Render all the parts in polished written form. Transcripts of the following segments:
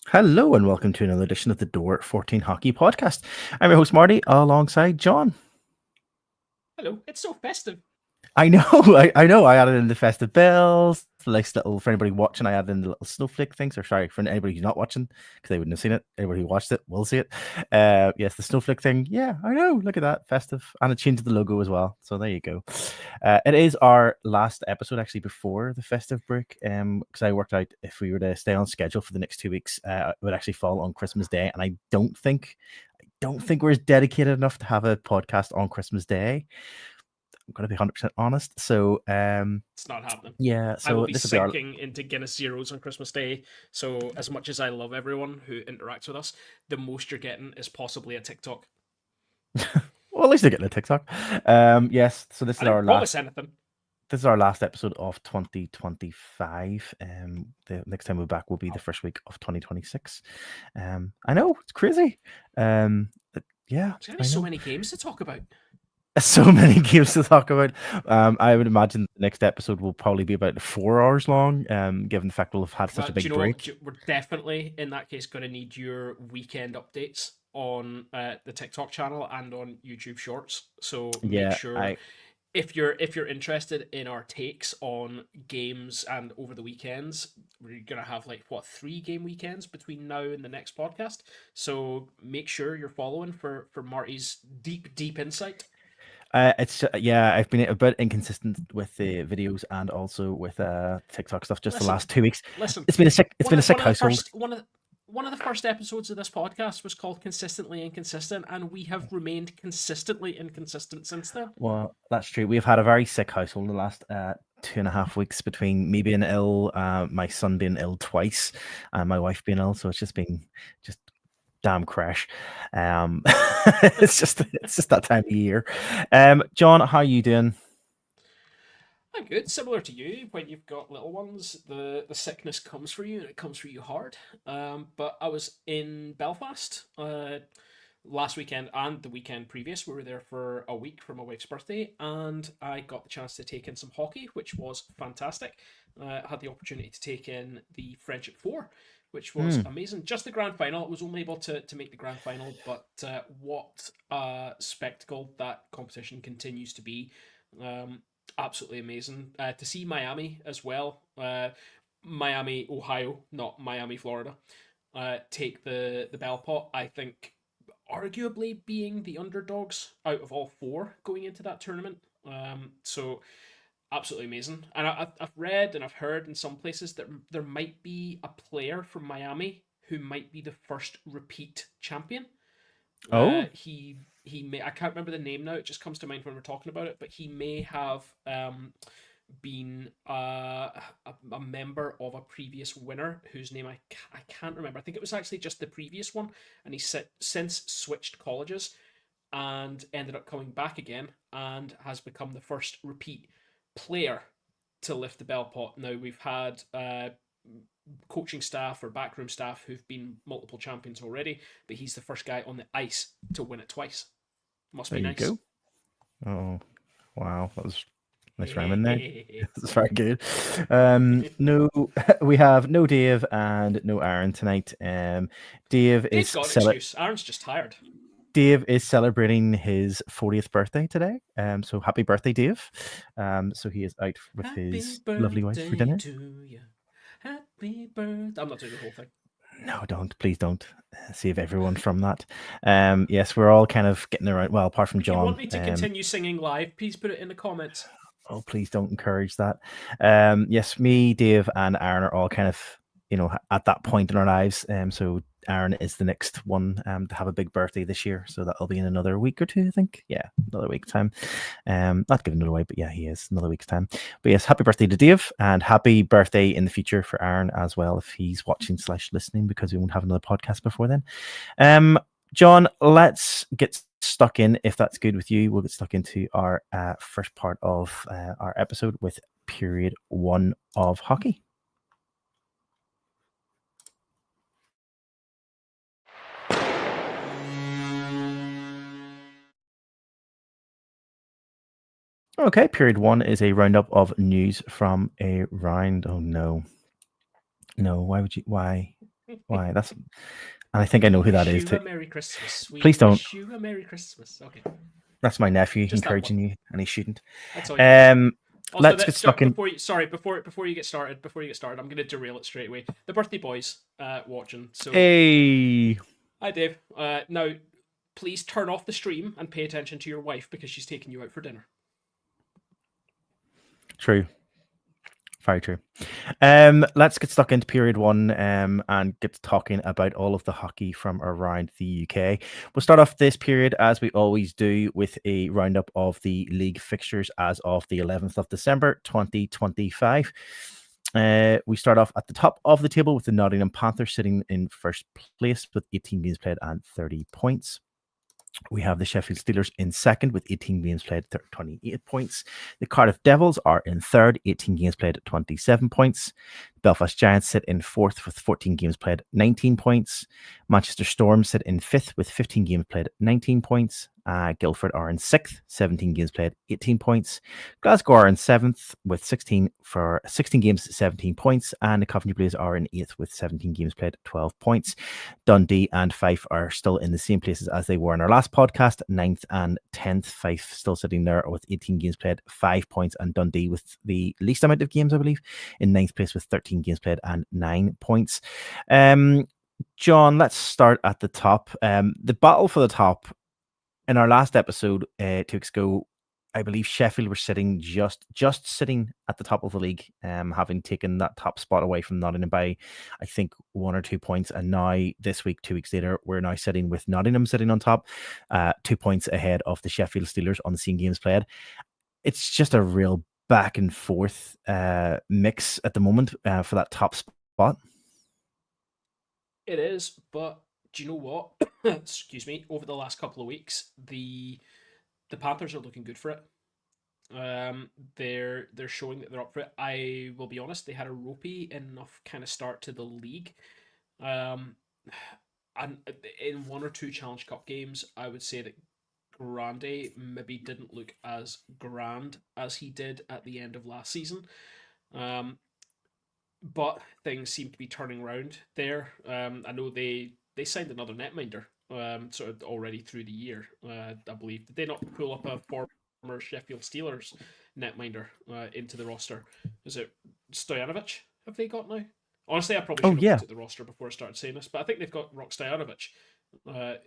Hello and welcome to another edition of the Door 14 Hockey Podcast. I'm your host Marty alongside John. Hello, it's so festive. I know, I know. I added in the festive bells, the nice little for anybody watching. I added in the little snowflake things. Or sorry, for anybody who's not watching, because they wouldn't have seen it. Anybody who watched it will see it. Yes, the snowflake thing. Yeah, I know. Look at that, festive, and it changed the logo as well. So there you go. It is our last episode actually before the festive break. Because I worked out if we were to stay on schedule for the next 2 weeks, it would actually fall on Christmas Day, and I don't think we're dedicated enough to have a podcast on Christmas Day. I'm gonna be 100% honest. So It's not happening. yeah, I will so be this will be our sinking into Guinness Zeros on Christmas Day. So, as much as I love everyone who interacts with us, the most you're getting is possibly a TikTok. well, at least they're getting a TikTok. Yes, so I didn't promise anything. this is our last episode of 2025. The next time we're back will be the Wow. first week of 2026. I know it's crazy. Yeah, There's going to be I so know. many games to talk about. So many games to talk about. I would imagine the next episode will probably be about 4 hours long, given the fact we'll have had such a Do you big know what? break. We're definitely, in that case, going to need your weekend updates on the TikTok channel and on YouTube Shorts. So, make Yeah, sure I if you're interested in our takes on games and over the weekends, we're gonna have like what 3 game weekends between now and the next podcast. So make sure you're following for Marty's deep insight. it's yeah, I've been a bit inconsistent with the videos and also with TikTok stuff just the Listen, last 2 weeks. listen. It's been a sick household. One of the first episodes of this podcast was called "Consistently Inconsistent," and we have remained consistently inconsistent since then. Well, that's true. We've had a very sick household the last 2.5 weeks between me being ill, my son being ill twice, and my wife being ill. So it's just been just damn crash. Um, it's just that time of year. John, how are you doing? I'm good. Similar to you, when you've got little ones, the sickness comes for you and it comes for you hard. But I was in Belfast last weekend and the weekend previous. We were there for a week for my wife's birthday, and I got the chance to take in some hockey, which was fantastic. I had the opportunity to take in the Friendship Four, which was Hmm. amazing. Just the grand final. I was only able to make the grand final, but what a spectacle that competition continues to be. Um, Absolutely amazing. To see Miami as well, Miami, Ohio, not Miami, Florida, take the bell pot. I think arguably being the underdogs out of all 4 going into that tournament. So absolutely amazing. And I've read and I've heard in some places that there might be a player from Miami who might be the first repeat champion. Oh, He may, I can't remember the name now. It just comes to mind when we're talking about it. But he may have been a member of a previous winner whose name I can't remember. I think it was actually just the previous one, and he's since switched colleges and ended up coming back again and has become the first repeat player to lift the bell pot. Now we've had coaching staff or backroom staff who've been multiple champions already, but he's the first guy on the ice to win it twice. Must there be you nice. go. Oh, wow, that was nice rhyming there. That's very good. No, we have no Dave and no Aaron tonight. Dave Dave's is got an cele- excuse. Aaron's just tired. Dave is celebrating his 40th birthday today. So happy birthday, Dave. So he is out with Happy his lovely wife for birthday dinner. to you. Happy birthday. I'm not doing the whole thing. No, don't. Please don't. Save everyone from that. Yes, we're all kind of getting around. Well, apart from If you want John. me to continue singing live, please put it in the comments. Oh, please don't encourage that. Yes, me, Dave, and Aaron are all kind of, at that point in our lives. So Aaron is the next one to have a big birthday this year. So that'll be in another week or two, I think. Yeah, another week's time. Not giving it away, but yeah, he is another week's time. But yes, happy birthday to Dave, and happy birthday in the future for Aaron as well, if he's watching / listening, because we won't have another podcast before then. John, let's get stuck in. If that's good with you, we'll get stuck into our first part of our episode with period 1 of hockey. Okay, period 1 is a roundup of news from a round. Oh no. No, why would you? Why? Why? That's. And I think I We know who that wish is you too. a Merry Christmas. We Please don't. wish you a Merry Christmas. Okay, That's my nephew just that one. encouraging you, and he shouldn't. That's all you need. Um, Also, let's get that stuck in. before you get started, I'm going to derail it straight away. The birthday boys watching. So, Hey, hi Dave. Now, please turn off the stream and pay attention to your wife because she's taking you out for dinner. true. Very true. Let's get stuck into period one and get talking about all of the hockey from around the UK. We'll start off this period as we always do with a roundup of the league fixtures as of the 11th of December 2025. We start off at the top of the table with the Nottingham Panthers sitting in first place with 18 games played and 30 points. We have the Sheffield Steelers in second with 18 games played, 28 points. The Cardiff Devils are in third, 18 games played, 27 points. The Belfast Giants sit in fourth with 14 games played, 19 points. Manchester Storm sit in fifth with 15 games played, 19 points. Guildford are in sixth, 17 games played, 18 points. Glasgow are in seventh with 16 games, 17 points. And the Coventry Blues are in eighth with 17 games played, 12 points. Dundee and Fife are still in the same places as they were in our last podcast, 9th and 10th. Fife still sitting there with 18 games played, 5 points, and Dundee with the least amount of games, I believe, in 9th place with 13 games played and 9 points. John, let's start at the top. The battle for the top in our last episode 2 weeks ago, I believe Sheffield were sitting just sitting at the top of the league, having taken that top spot away from Nottingham by, I think, 1 or 2 points. And now this week, 2 weeks later, we're now sitting with Nottingham sitting on top, 2 points ahead of the Sheffield Steelers on the same games played. It's just a real back and forth mix at the moment for that top spot. It is, but do you know what? Excuse me. Over the last couple of weeks, the Panthers are looking good for it. They're showing that they're up for it. I will be honest; they had a ropey enough kind of start to the league, um, and in one or two Challenge Cup games, I would say that Grande maybe didn't look as grand as he did at the end of last season. Um, but things seem to be turning around there. I know they signed another netminder sort of already through the year. I believe did they not pull up a former Sheffield Steelers netminder into the roster? Is it Stojanovic? Have they got now? Honestly, I probably Oh, should have yeah. looked at the roster before I started saying this, but I think they've got Rock Stojanovic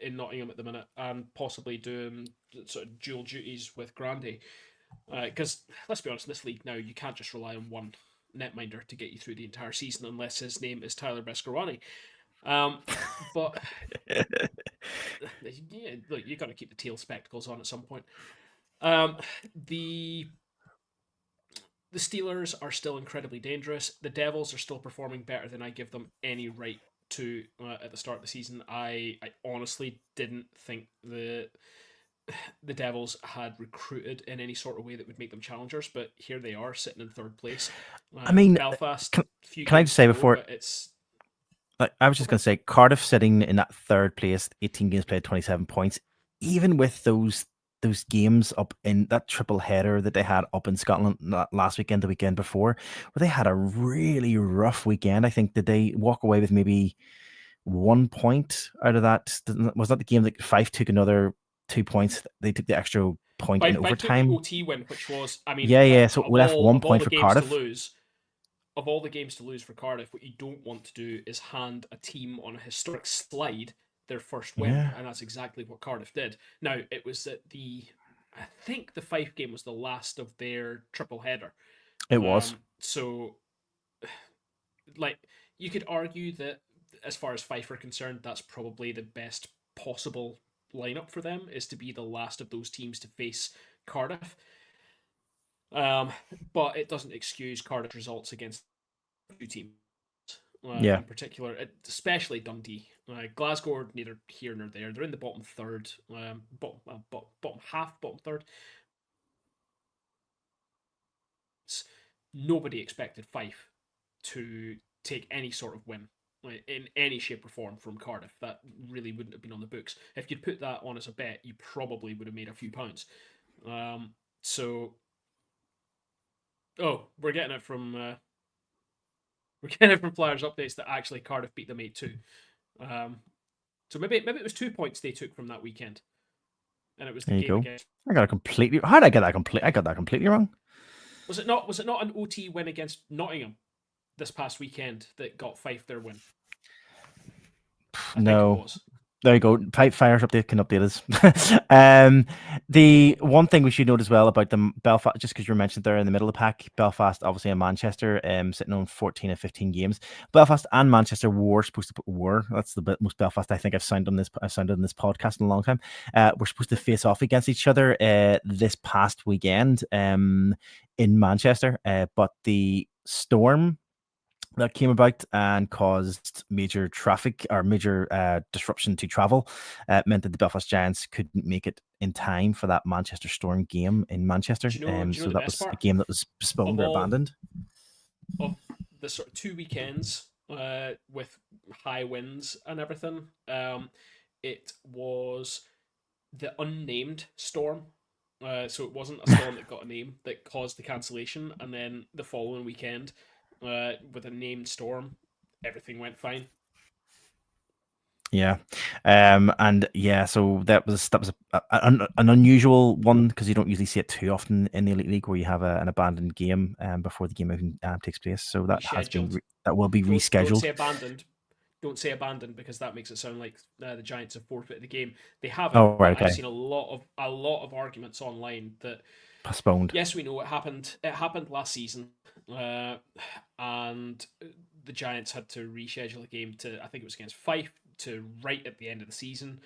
in Nottingham at the minute and possibly doing sort of dual duties with Grandy. Because let's be honest, in this league now, you can't just rely on one netminder to get you through the entire season unless his name is Tyler Beskorowany. Um, but yeah, look, you got to keep the teal spectacles on at some point. Um, the the Steelers are still incredibly dangerous. The Devils are still performing better than I give them any right to at the start of the season. I honestly didn't think the Devils had recruited in any sort of way that would make them challengers, but here they are sitting in third place. I mean, Belfast, can, few can I games just to say go, before but it's like I was just okay. going to say, Cardiff sitting in that third place, 18 games played, 27 points. Even with those games up in that triple header that they had up in Scotland last weekend, the weekend before, where they had a really rough weekend. I think did they walk away with maybe 1 point out of that? Was that the game that Fife took another 2 points? They took the extra point in Five took the overtime. OT win, which was, I mean, Yeah, yeah. So we left one of all point the for games to Cardiff. lose, of all the games to lose for Cardiff, what you don't want to do is hand a team on a historic slide their first win, Yeah, and that's exactly what Cardiff did. Now it was at I think the Fife game was the last of their triple header. it was. So like you could argue that as far as Fife are concerned, that's probably the best possible lineup for them is to be the last of those teams to face Cardiff. Um, but it doesn't excuse Cardiff's results against two teams Yeah. in particular, especially Dundee. Glasgow are neither here nor there. They're in the bottom third, bottom half, bottom third. Nobody expected Fife to take any sort of win in any shape or form from Cardiff. That really wouldn't have been on the books. If you'd put that on as a bet, you probably would have made a few pounds. So, oh, we're getting it from We're getting it from Flyers updates that actually Cardiff beat them 8-2. Um, so maybe it was 2 points they took from that weekend, and it was the There you game go. against. I got it completely. How did I get that complete? I got that completely wrong. Was it not? Was it not an OT win against Nottingham this past weekend that got Fife their win? I think it No. was. There you go. Pipe Fires update can update us. The one thing we should note as well about the Belfast, just because you mentioned there in the middle of the pack, Belfast obviously and Manchester, sitting on 14 and 15 games. Belfast and Manchester were supposed to That's the most Belfast I think I've sounded on this. I've sounded on this podcast in a long time. We're supposed to face off against each other this past weekend in Manchester, but the storm that came about and caused major traffic or major disruption to travel meant that the Belfast Giants couldn't make it in time for that Manchester Storm game in Manchester. Do you know? Do you know So the that best was a part game that was postponed of or all abandoned. of the sort of 2 weekends with high winds and everything? It was the unnamed storm. So it wasn't a storm that got a name that caused the cancellation, and then the following weekend, with a named storm, everything went fine. Yeah, and yeah, so that was an unusual one because you don't usually see it too often in the Elite League where you have an abandoned game before the game even takes place. So Rescheduled. that will be Don't rescheduled. say abandoned. Don't say abandoned because that makes it sound like the Giants have forfeited the game. They haven't, Oh, but right, I've okay, seen a lot of arguments online that postponed. yes, we know it happened. It happened last season, and the Giants had to reschedule a game to, I think it was against Fife, to right at the end of the season.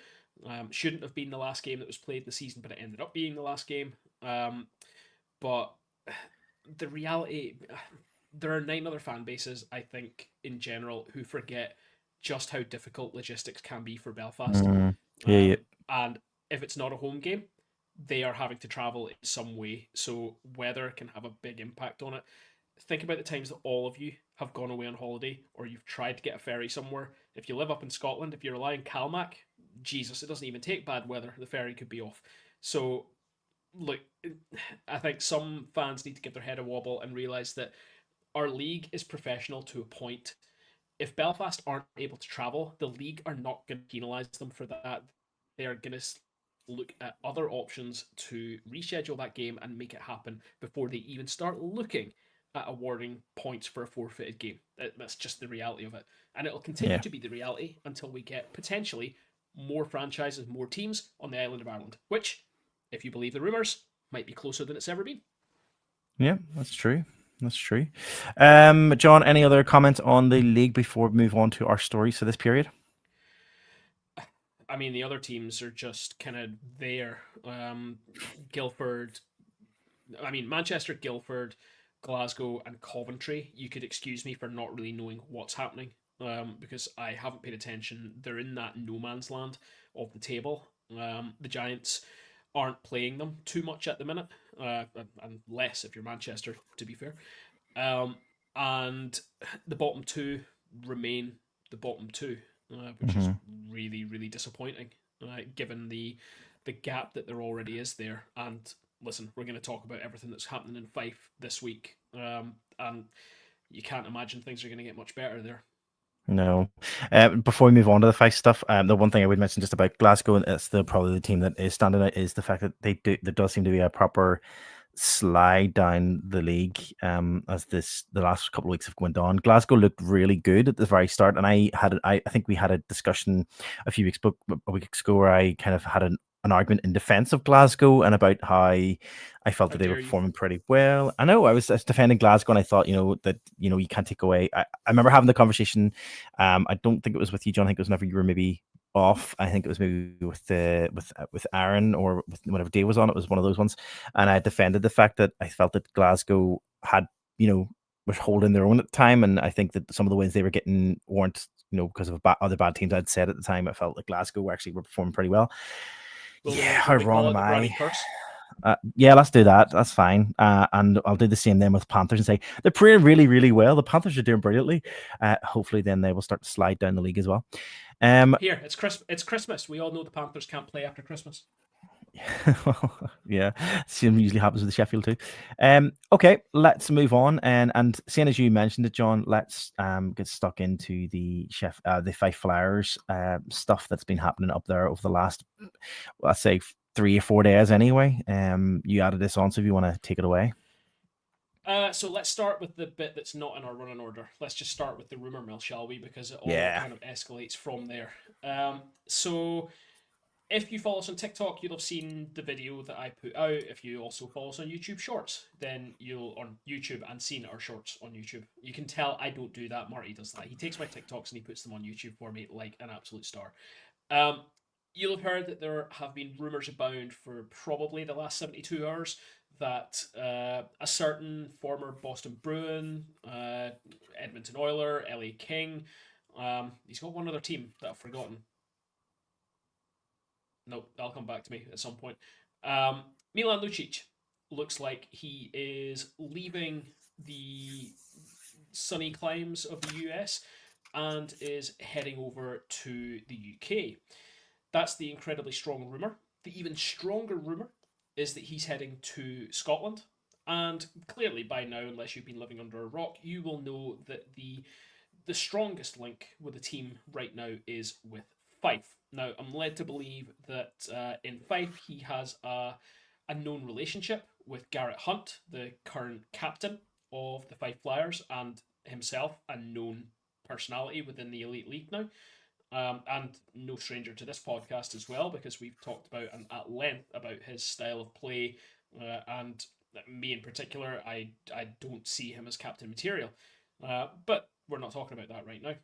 Shouldn't have been the last game that was played the season, but it ended up being the last game. But the reality, there are 9 other fan bases, I think, in general, who forget just how difficult logistics can be for Belfast. Mm, yeah, And if it's not a home game, they are having to travel in some way. So weather can have a big impact on it. Think about the times that all of you have gone away on holiday or you've tried to get a ferry somewhere. If you live up in Scotland, if you rely on Calmac, Jesus, it doesn't even take bad weather. The ferry could be off. So, look, I think some fans need to give their head a wobble and realise that our league is professional to a point. If Belfast aren't able to travel, the league are not going to penalise them for that. They are going to look at other options to reschedule that game and make it happen before they even start looking at awarding points for a forfeited game. That's just the reality of it. And it'll continue yeah. to be the reality until we get potentially more franchises, more teams on the island of Ireland, which, if you believe the rumours, might be closer than it's ever been. Yeah, that's true. That's true. John, any other comments on the league before we move on to our stories for this period? I mean, the other teams are just kind of there. Guildford, I mean, Manchester, Guildford, Glasgow, and Coventry. You could excuse me for not really knowing what's happening because I haven't paid attention. They're in that no man's land of the table. The Giants aren't playing them too much at the minute, and less if you're Manchester, to be fair. Um, and the bottom two remain the bottom two, which is Mm-hmm. really, really disappointing, given the gap that there already is there. And listen, we're going to talk about everything that's happening in Fife this week, and you can't imagine things are going to get much better there. No. Before we move on to the face stuff, the one thing I would mention just about Glasgow, and it's probably the team that is standing out, is the fact that there does seem to be a proper slide down the league as the last couple of weeks have went on. Glasgow looked really good at the very start, and I think we had a discussion a week ago where I kind of had an argument in defense of Glasgow and about how I felt How that they were dare you? performing pretty well. I know I was defending Glasgow, and I thought that you can't take away. I remember having the conversation. I don't think it was with you, John. I think it was whenever you were maybe off. I think it was maybe with Aaron or with whenever Dave was on. It was one of those ones, and I defended the fact that I felt that Glasgow had was holding their own at the time, and I think that some of the wins they were getting weren't because of other bad teams I'd said at the time. I felt like Glasgow were performing pretty well. Yeah, how Will we wrong call it am the Brownie I? curse? Yeah, let's do that. That's fine. And I'll do the same then with Panthers and say they're playing really, really well. The Panthers are doing brilliantly. Hopefully, then they will start to slide down the league as well. Um, Here, it's Christmas. We all know the Panthers can't play after Christmas. Yeah, same usually happens with the Sheffield too. Okay, let's move on, and seeing as you mentioned it, John, let's get stuck into the Fife Flyers stuff that's been happening up there over the last, let's say, 3 or 4 days. Anyway, you added this on, so if you want to take it away. So let's start with the bit that's not in our running order. Let's just start with the rumor mill, shall we? Because it all Yeah. kind of escalates from there. So if you follow us on TikTok, you'll have seen the video that I put out. If you also follow us on YouTube Shorts, then you'll on YouTube and seen our shorts on YouTube. You can tell I don't do that. Marty does that. He takes my TikToks and he puts them on YouTube for me like an absolute star. Um, you'll have heard that there have been rumors abound for probably the last 72 hours that a certain former Boston Bruin, Edmonton Oiler, LA King, he's got one other team that I've forgotten. Nope, that'll come back to me at some point. Milan Lucic looks like he is leaving the sunny climes of the US and is heading over to the UK. That's the incredibly strong rumour. The even stronger rumour is that he's heading to Scotland. And clearly, by now, unless you've been living under a rock, you will know that the strongest link with the team right now is with Fife. Now, I'm led to believe that in Fife he has a known relationship with Garrett Hunt, the current captain of the Fife Flyers, and himself a known personality within the Elite League now. And no stranger to this podcast as well, because we've talked about and at length about his style of play, and me in particular. I don't see him as captain material, but we're not talking about that right now.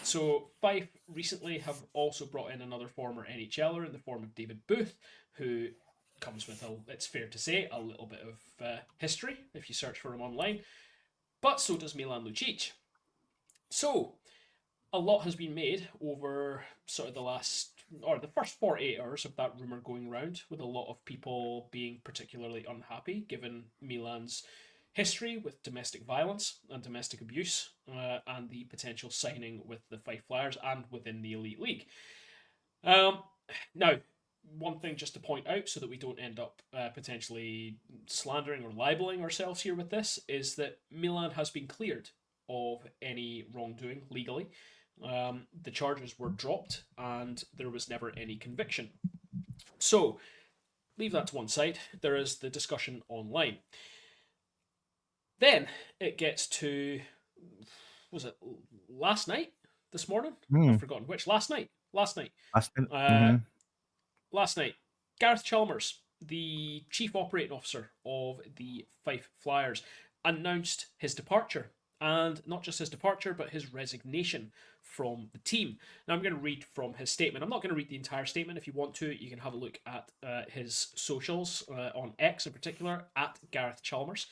So Fife recently have also brought in another former NHLer in the form of David Booth, who comes with it's fair to say, a little bit of history if you search for him online. But so does Milan Lucic. So a lot has been made over sort of the first 48 hours of that rumour going round, with a lot of people being particularly unhappy given Milan's history with domestic violence and domestic abuse, and the potential signing with the Fife Flyers and within the Elite League. Um, Now, one thing just to point out so that we don't end up potentially slandering or libeling ourselves here with this is that Milan has been cleared of any wrongdoing legally. The charges were dropped and there was never any conviction. So, leave that to one side. There is the discussion online. Then it gets to, was it last night? This morning? I've Hmm. forgotten which. Last night. Last night. Uh, Mm-hmm. Last night, Gareth Chalmers, the chief operating officer of the Fife Flyers, announced his departure. And not just his departure, but his resignation from the team. Now, I'm going to read from his statement. I'm not going to read the entire statement. If you want to, you can have a look at his socials on X in particular, at Gareth Chalmers.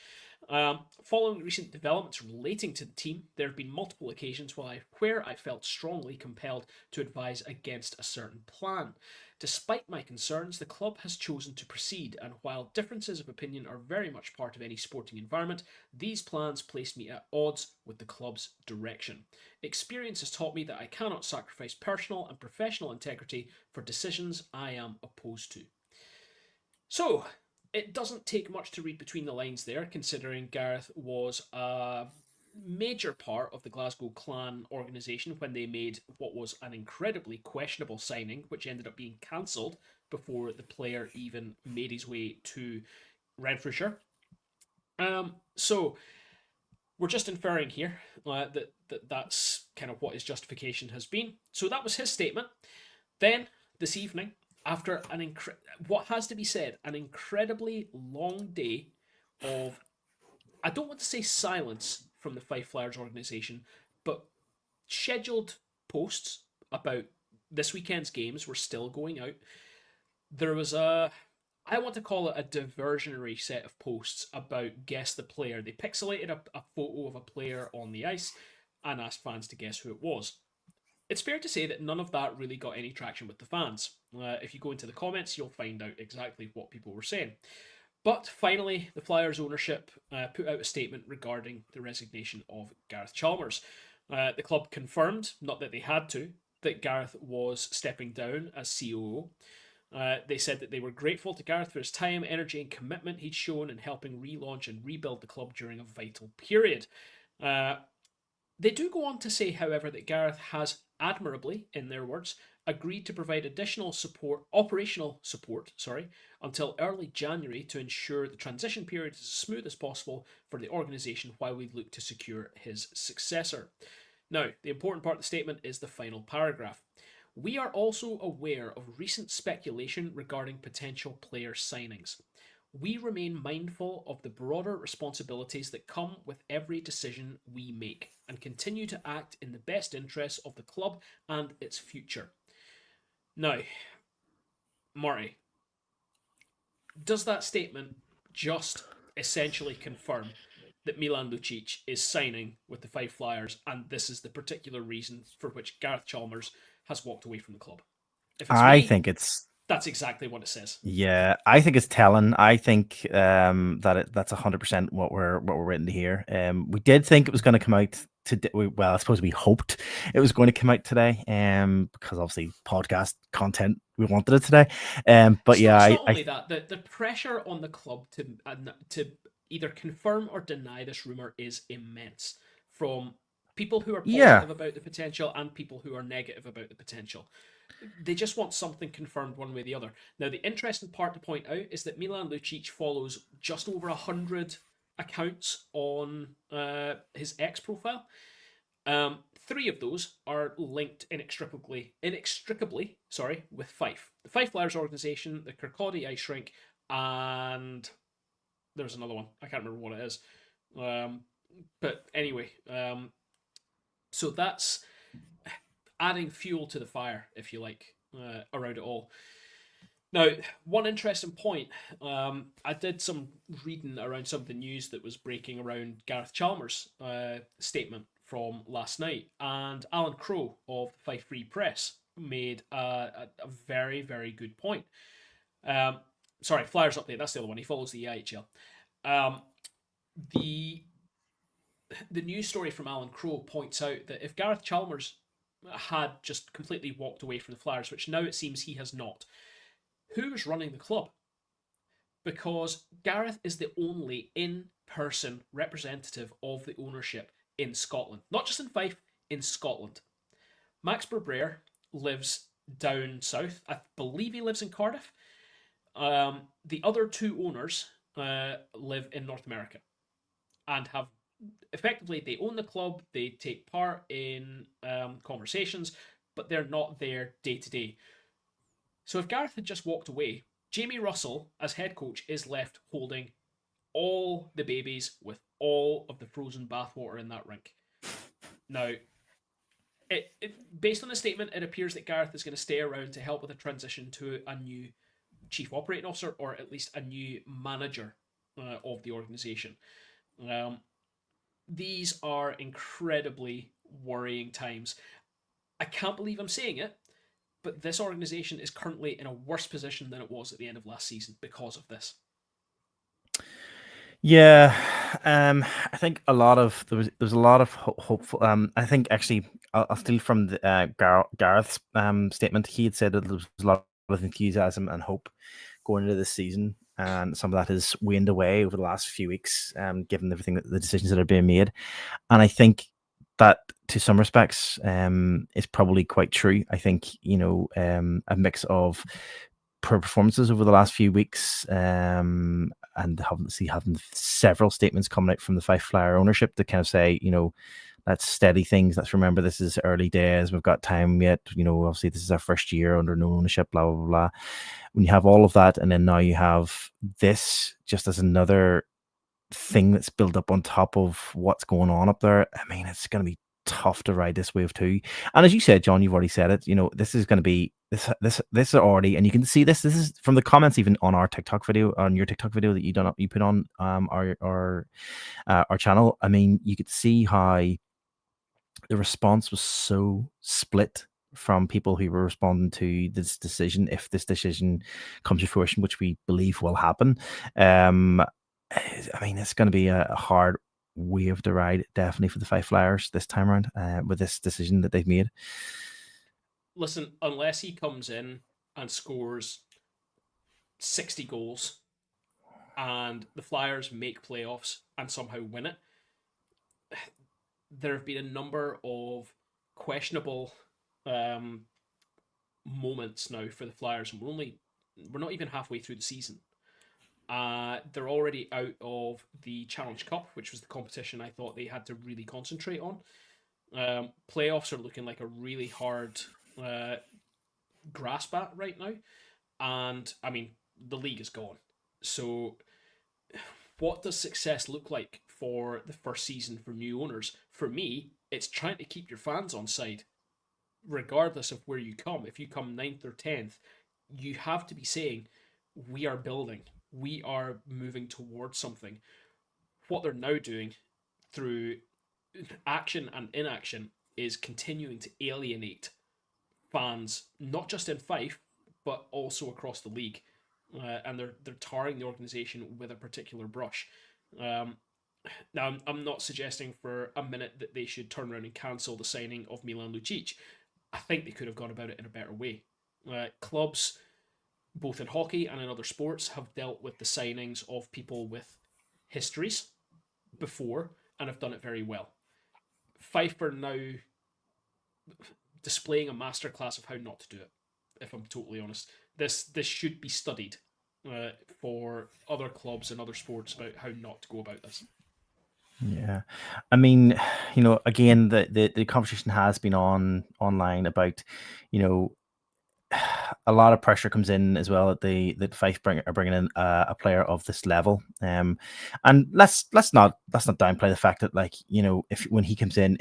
Following recent developments relating to the team, there have been multiple occasions where I felt strongly compelled to advise against a certain plan. Despite my concerns, the club has chosen to proceed, and while differences of opinion are very much part of any sporting environment, these plans place me at odds with the club's direction. Experience has taught me that I cannot sacrifice personal and professional integrity for decisions I am opposed to. So, it doesn't take much to read between the lines there, considering Gareth was a major part of the Glasgow Clan organisation when they made what was an incredibly questionable signing, which ended up being cancelled before the player even made his way to Renfrewshire. So we're just inferring here that's kind of what his justification has been. So that was his statement. Then this evening, after what has to be said, an incredibly long day of, I don't want to say silence from the Fife Flyers organisation, but scheduled posts about this weekend's games were still going out. There was I want to call it a diversionary set of posts about guess the player. They pixelated a photo of a player on the ice and asked fans to guess who it was. It's fair to say that none of that really got any traction with the fans. If you go into the comments, you'll find out exactly what people were saying. But finally, the Flyers ownership put out a statement regarding the resignation of Gareth Chalmers. The club confirmed, not that they had to, that Gareth was stepping down as COO. They said that they were grateful to Gareth for his time, energy, and commitment he'd shown in helping relaunch and rebuild the club during a vital period. Uh, they do go on to say, however, that Gareth has admirably, in their words, agreed to provide additional support, operational support, until early January to ensure the transition period is as smooth as possible for the organisation while we look to secure his successor. Now, the important part of the statement is the final paragraph. We are also aware of recent speculation regarding potential player signings. We remain mindful of the broader responsibilities that come with every decision we make and continue to act in the best interests of the club and its future. Now, Marty, does that statement just essentially confirm that Milan Lucic is signing with the Five Flyers and this is the particular reason for which Gareth Chalmers has walked away from the club? If it's I me, think it's that's exactly what it says. Yeah, I think it's telling. I think that's 100% what we're written to hear. We did think it was going to come out today. Well, I suppose we hoped it was going to come out today. Because obviously podcast content, we wanted it today. But It's not. yeah, It's I, not I only that. The pressure on the club to either confirm or deny this rumor is immense from people who are yeah, positive about the potential and people who are negative about the potential. They just want something confirmed one way or the other. Now, the interesting part to point out is that Milan Lucic follows just over 100 accounts on his X profile. Three of those are linked inextricably, with Fife, the Fife Flyers organization, the Kirkcaldy Ice Rink, and there's another one. I can't remember what it is. But anyway, so that's adding fuel to the fire, if you like, around it all. Now, one interesting point, I did some reading around some of the news that was breaking around Gareth Chalmers' statement from last night, and Alan Crowe of the Fife Free Press made a very, very good point. Sorry, Flyers Update, that's the other one. He follows the EIHL. The the news story from Alan Crowe points out that if Gareth Chalmers had just completely walked away from the Flyers, which now it seems he has not, who is running the club? Because Gareth is the only in person representative of the ownership in Scotland. Not just in Fife, in Scotland. Max Berbraer lives down south. I believe he lives in Cardiff. The other two owners live in North America and have effectively, they own the club, they take part in conversations, but they're not there day to day. So if Gareth had just walked away, Jamie Russell, as head coach, is left holding all the babies with all of the frozen bathwater in that rink. Now, based on the statement, it appears that Gareth is going to stay around to help with the transition to a new chief operating officer, or at least a new manager of the organisation. These are incredibly worrying times. I can't believe I'm saying it, but this organisation is currently in a worse position than it was at the end of last season because of this. yeah. I think there's a lot of hopeful. I think actually I'll steal from the, Gareth's statement. He had said that there was a lot of enthusiasm and hope going into this season, and some of that has waned away over the last few weeks, given everything that the decisions that are being made. And I think that, to some respects, is probably quite true. I think a mix of poor performances over the last few weeks, and having several statements coming out from the Fife Flyer ownership to kind of say, let's steady things. Let's remember this is early days. We've got time yet. Obviously this is our first year under no ownership. Blah blah blah. When you have all of that, and then now you have this just as another thing that's built up on top of what's going on up there. I mean, it's going to be tough to ride this wave too. And as you said, John, you've already said it. This is going to be this already, and you can see this. This is from the comments even on our TikTok video, on your TikTok video that you put on our channel. I mean, you could see how the response was so split from people who were responding to this decision. If this decision comes to fruition, which we believe will happen, I mean, it's going to be a hard wave to ride, definitely, for the Five Flyers this time around, with this decision that they've made. Listen, unless he comes in and scores 60 goals and the Flyers make playoffs and somehow win it, there have been a number of questionable um, moments now for the Flyers, and we're not even halfway through the season. They're already out of the Challenge Cup, which was the competition I thought they had to really concentrate on. Playoffs are looking like a really hard uh, grasp at right now, and I mean the league is gone. So, what does success look like for the first season for new owners? For me, it's trying to keep your fans on side, regardless of where you come. If you come ninth or 10th, you have to be saying, we are building, we are moving towards something. What they're now doing through action and inaction is continuing to alienate fans, not just in Fife, but also across the league. And they're tarring the organisation with a particular brush. Um, Now, I'm not suggesting for a minute that they should turn around and cancel the signing of Milan Lucic. I think they could have gone about it in a better way. Clubs, both in hockey and in other sports, have dealt with the signings of people with histories before and have done it very well. Fife are now displaying a masterclass of how not to do it. If I'm totally honest, this should be studied for other clubs and other sports about how not to go about this. Yeah, I mean, again, the conversation has been online about, you know, a lot of pressure comes in as well that Fife are bringing in a player of this level. And let's not downplay the fact that, like, if when he comes in,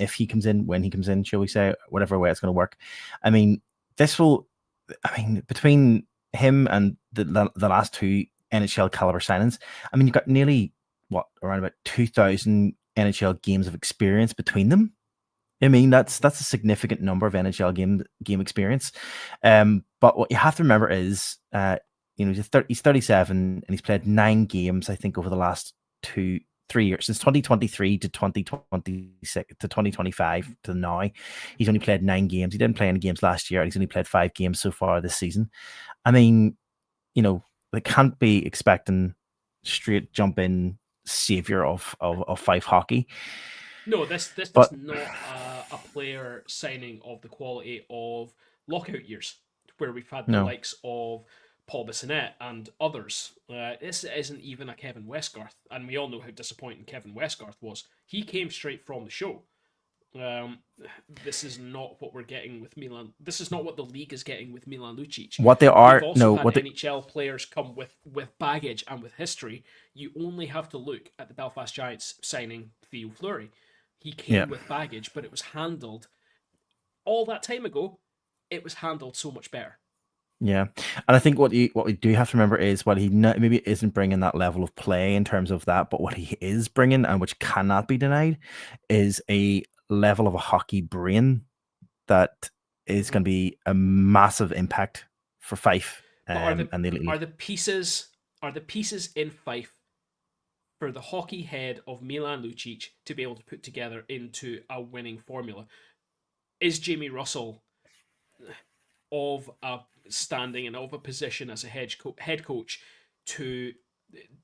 when he comes in, shall we say, whatever way it's going to work. I mean, this will. I mean, between him and the last two NHL caliber signings, I mean, you've got nearly around about 2,000 NHL games of experience between them. I mean, that's a significant number of NHL game experience. But what you have to remember is, he's 37 and he's played 9 games, I think, over the last 3 years, since 2023 to 2026 to 2025 to now. He's only played 9 games. He didn't play any games last year, and he's only played 5 games so far this season. I mean, they can't be expecting straight jump in savior of Fife hockey. No, this is But not a player signing of the quality of lockout years, where we've had the no, likes of Paul Bissonnette and others. This isn't even a Kevin Westgarth, and we all know how disappointing Kevin Westgarth was. He came straight from the show. Um, this is not what we're getting with Milan. This is not what the league is getting with Milan Lucic. what they We've are also no had what they NHL players come with baggage and with history. You only have to look at the Belfast Giants signing Theo Fleury. He yeah. came with baggage, but it was handled all that time ago. It was handled so much better. Yeah, and I think what we do have to remember is, while he maybe isn't bringing that level of play in terms of that, but what he is bringing, and which cannot be denied, is a level of a hockey brain that is Mm-hmm. going to be a massive impact for Fife But are the and the Elite are League. the pieces are the pieces in Fife for the hockey head of Milan Lucic to be able to put together into a winning formula? Is Jamie Russell of a standing and of a position as a head coach to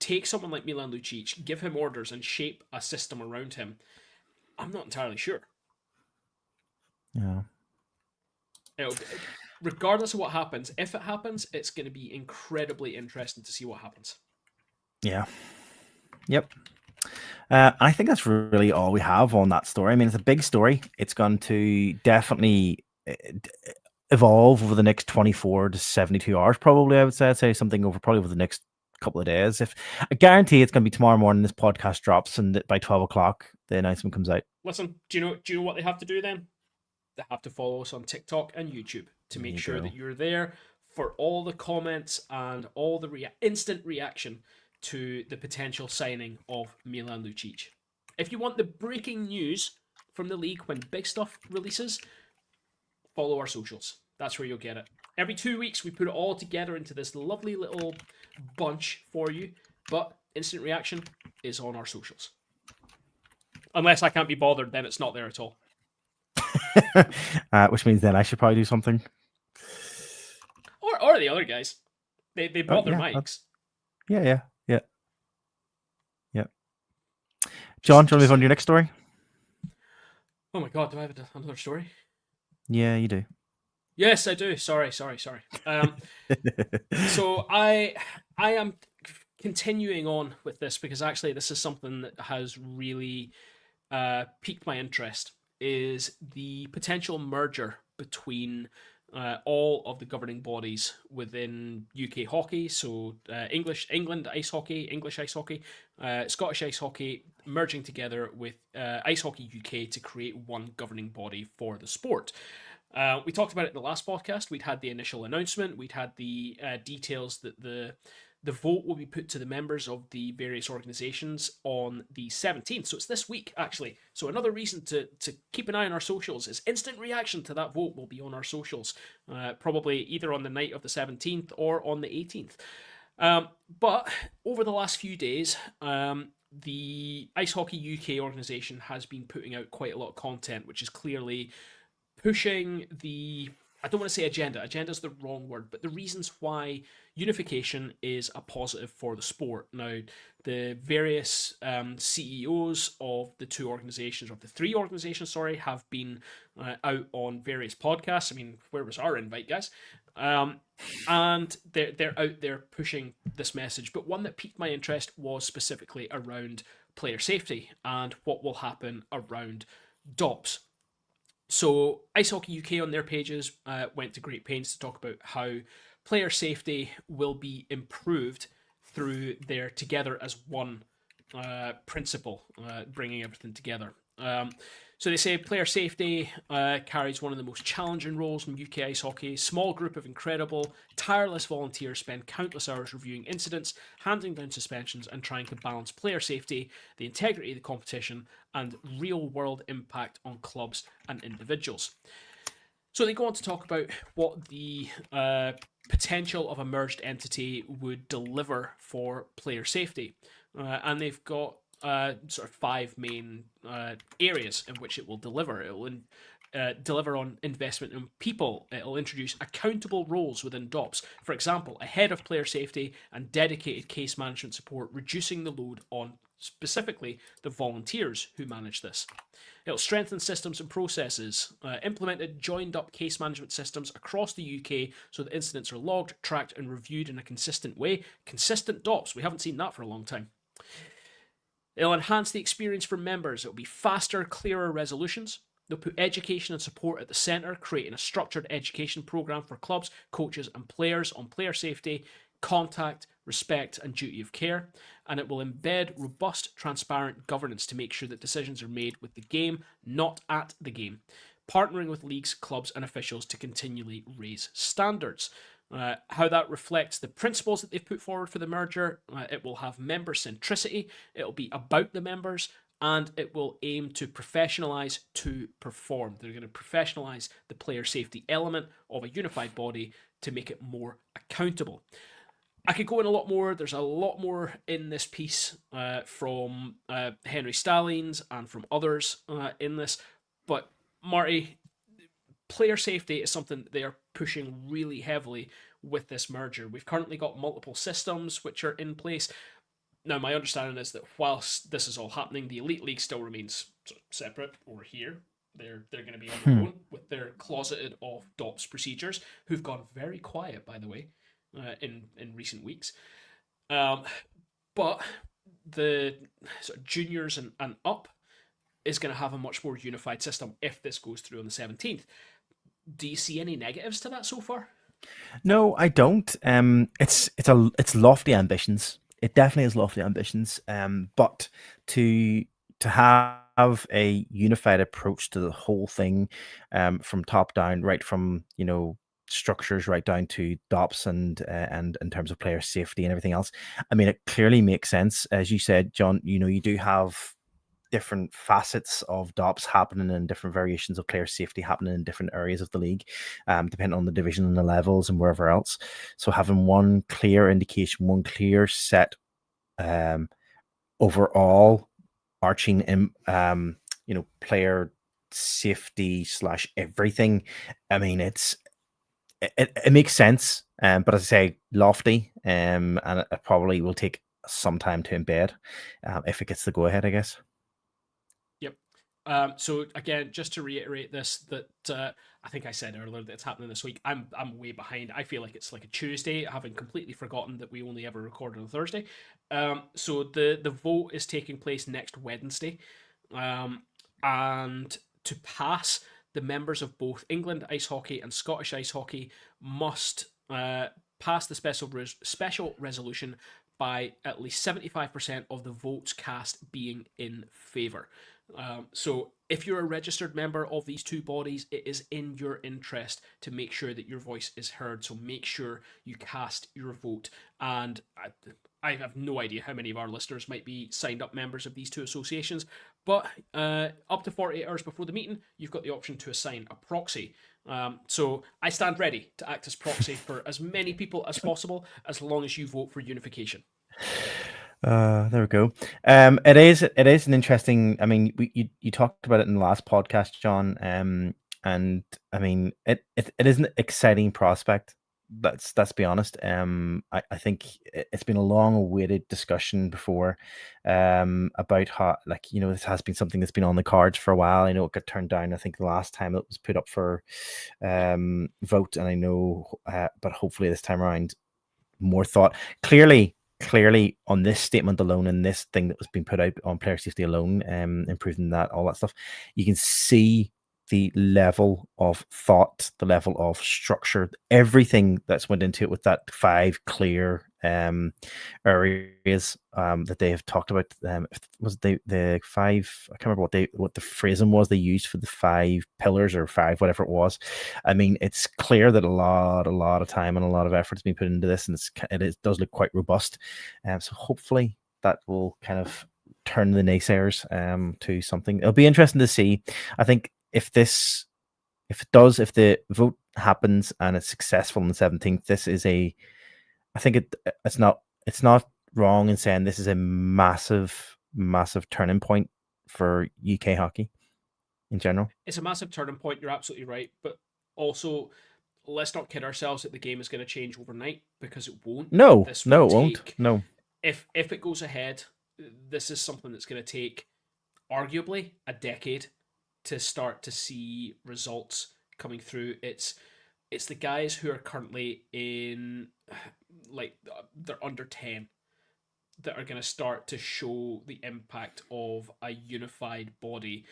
take someone like Milan Lucic, give him orders, and shape a system around him? I'm not entirely sure. Yeah, It'll be, regardless of what happens, if it happens, it's going to be incredibly interesting to see what happens. yeah, yep. I think that's really all we have on that story. I mean, it's a big story. It's going to definitely evolve over the next 24 to 72 hours, probably. I'd say something probably over the next couple of days. If I guarantee it's going to be tomorrow morning, this podcast drops, and by 12 o'clock, the announcement comes out. Listen, do you know what they have to do then? They have to follow us on TikTok and YouTube to There make you sure go. that you're there for all the comments and all the instant reaction to the potential signing of Milan Lucic. If you want the breaking news from the league when big stuff releases, follow our socials. That's where you'll get it. Every 2 weeks, we put it all together into this lovely little bunch for you. But instant reaction is on our socials. Unless I can't be bothered, then it's not there at all. Which means then I should probably do something. Or the other guys. They Oh brought their yeah, mics. yeah, yeah, yeah, yeah. John, do you want to Just move on to your saying. next story? Oh my god, do I have another story? Yeah, you do. Yes, I do. Sorry. So I am continuing on with this because actually this is something that has really piqued my interest. Is the potential merger between all of the governing bodies within UK hockey, so England ice hockey, English ice hockey, Scottish ice hockey, merging together with Ice Hockey UK to create one governing body for the sport. We talked about it in the last podcast. We'd had the initial announcement. We'd had the details that the vote will be put to the members of the various organisations on the 17th. So it's this week, actually. So another reason to keep an eye on our socials is instant reaction to that vote will be on our socials, probably either on the night of the 17th or on the 18th. But over the last few days, the Ice Hockey UK organisation has been putting out quite a lot of content, which is clearly pushing the, I don't want to say agenda. Agenda is the wrong word, but the reasons why unification is a positive for the sport. Now, the various CEOs of the two organizations, of the three organizations, sorry, have been out on various podcasts. I mean, where was our invite, guys? And they're out there pushing this message. But one that piqued my interest was specifically around player safety and what will happen around DOPS. So, Ice Hockey UK on their pages went to great pains to talk about how player safety will be improved through their together as one principle, bringing everything together. So they say player safety carries one of the most challenging roles in UK ice hockey. Small group of incredible, tireless volunteers spend countless hours reviewing incidents, handing down suspensions, and trying to balance player safety, the integrity of the competition, and real world impact on clubs and individuals. So they go on to talk about what the potential of a merged entity would deliver for player safety. And they've got sort of five main areas in which it will deliver. It will deliver on investment in people. It'll introduce accountable roles within DOPS. For example, a head of player safety and dedicated case management support, reducing the load on specifically the volunteers who manage this. It'll strengthen systems and processes, implemented joined up case management systems across the UK so that incidents are logged, tracked, and reviewed in a consistent way. Consistent DOPS, we haven't seen that for a long time. It'll enhance the experience for members. It'll be faster, clearer resolutions. They'll put education and support at the centre, creating a structured education programme for clubs, coaches, and players on player safety, contact, respect, and duty of care. And it will embed robust, transparent governance to make sure that decisions are made with the game, not at the game. Partnering with leagues, clubs, and officials to continually raise standards. How that reflects the principles that they've put forward for the merger. It will have member centricity, it'll be about the members, and it will aim to professionalise to perform. They're going to professionalise the player safety element of a unified body to make it more accountable. I could go in a lot more. There's a lot more in this piece from Henry Stallings and from others in this. But Marty, player safety is something they are pushing really heavily with this merger. We've currently got multiple systems which are in place. Now, my understanding is that whilst this is all happening, the Elite League still remains separate or here. They're going to be on their Hmm. own with their closeted off DOPS procedures, who've gone very quiet, by the way, in recent weeks. Um, but the sort of juniors and up is going to have a much more unified system if this goes through on the 17th. Do you see any negatives to that so far? No, I don't. It's lofty ambitions. It definitely is lofty ambitions. But to have a unified approach to the whole thing, from top down, right from structures right down to DOPS and in terms of player safety and everything else. I mean, it clearly makes sense, as you said, John. You do have different facets of DOPS happening and different variations of player safety happening in different areas of the league, depending on the division and the levels and wherever else. So having one clear indication, one clear set um, overall arching player safety slash everything. I mean, it makes sense. But as I say, lofty, and it probably will take some time to embed if it gets the go ahead, I guess. Yep. So again, just to reiterate this, that I think I said earlier that it's happening this week. I'm way behind. I feel like it's like a Tuesday, having completely forgotten that we only ever record on a Thursday. So the vote is taking place next Wednesday, and to pass, the members of both England ice hockey and Scottish ice hockey must pass the special resolution by at least 75% of the votes cast being in favour. So, if you're a registered member of these two bodies, it is in your interest to make sure that your voice is heard. So, make sure you cast your vote. And I have no idea how many of our listeners might be signed up members of these two associations, but up to 48 hours before the meeting, you've got the option to assign a proxy. So I stand ready to act as proxy for as many people as possible, as long as you vote for unification. There we go. It is an interesting. I mean, you talked about it in the last podcast, John. And I mean, it is an exciting prospect. Let's be honest. I think it's been a long awaited discussion before, about how, like, this has been something that's been on the cards for a while. I know it got turned down. I think the last time it was put up for vote, and I know, but hopefully this time around more thought. Clearly on this statement alone and this thing that was being put out on player safety alone, improving that, all that stuff, you can see the level of thought, the level of structure, everything that's went into it, with that 5 clear areas that they have talked about. Was the 5? I can't remember what the phrasing was they used for the 5 pillars, or 5 whatever it was. I mean, it's clear that a lot of time and a lot of effort has been put into this, and it does look quite robust. So hopefully that will kind of turn the naysayers to something. It'll be interesting to see. I think if the vote happens and it's successful on the 17th, this is I think it's not wrong in saying this is a massive turning point for UK hockey in general. It's a massive turning point. You're absolutely right, but also, let's not kid ourselves that the game is going to change overnight, because it won't. No, This will no, it won't. take, No. if it goes ahead, this is something that's going to take arguably a decade to start to see results coming through. It's the guys who are currently in, like, they're under 10, that are going to start to show the impact of a unified body.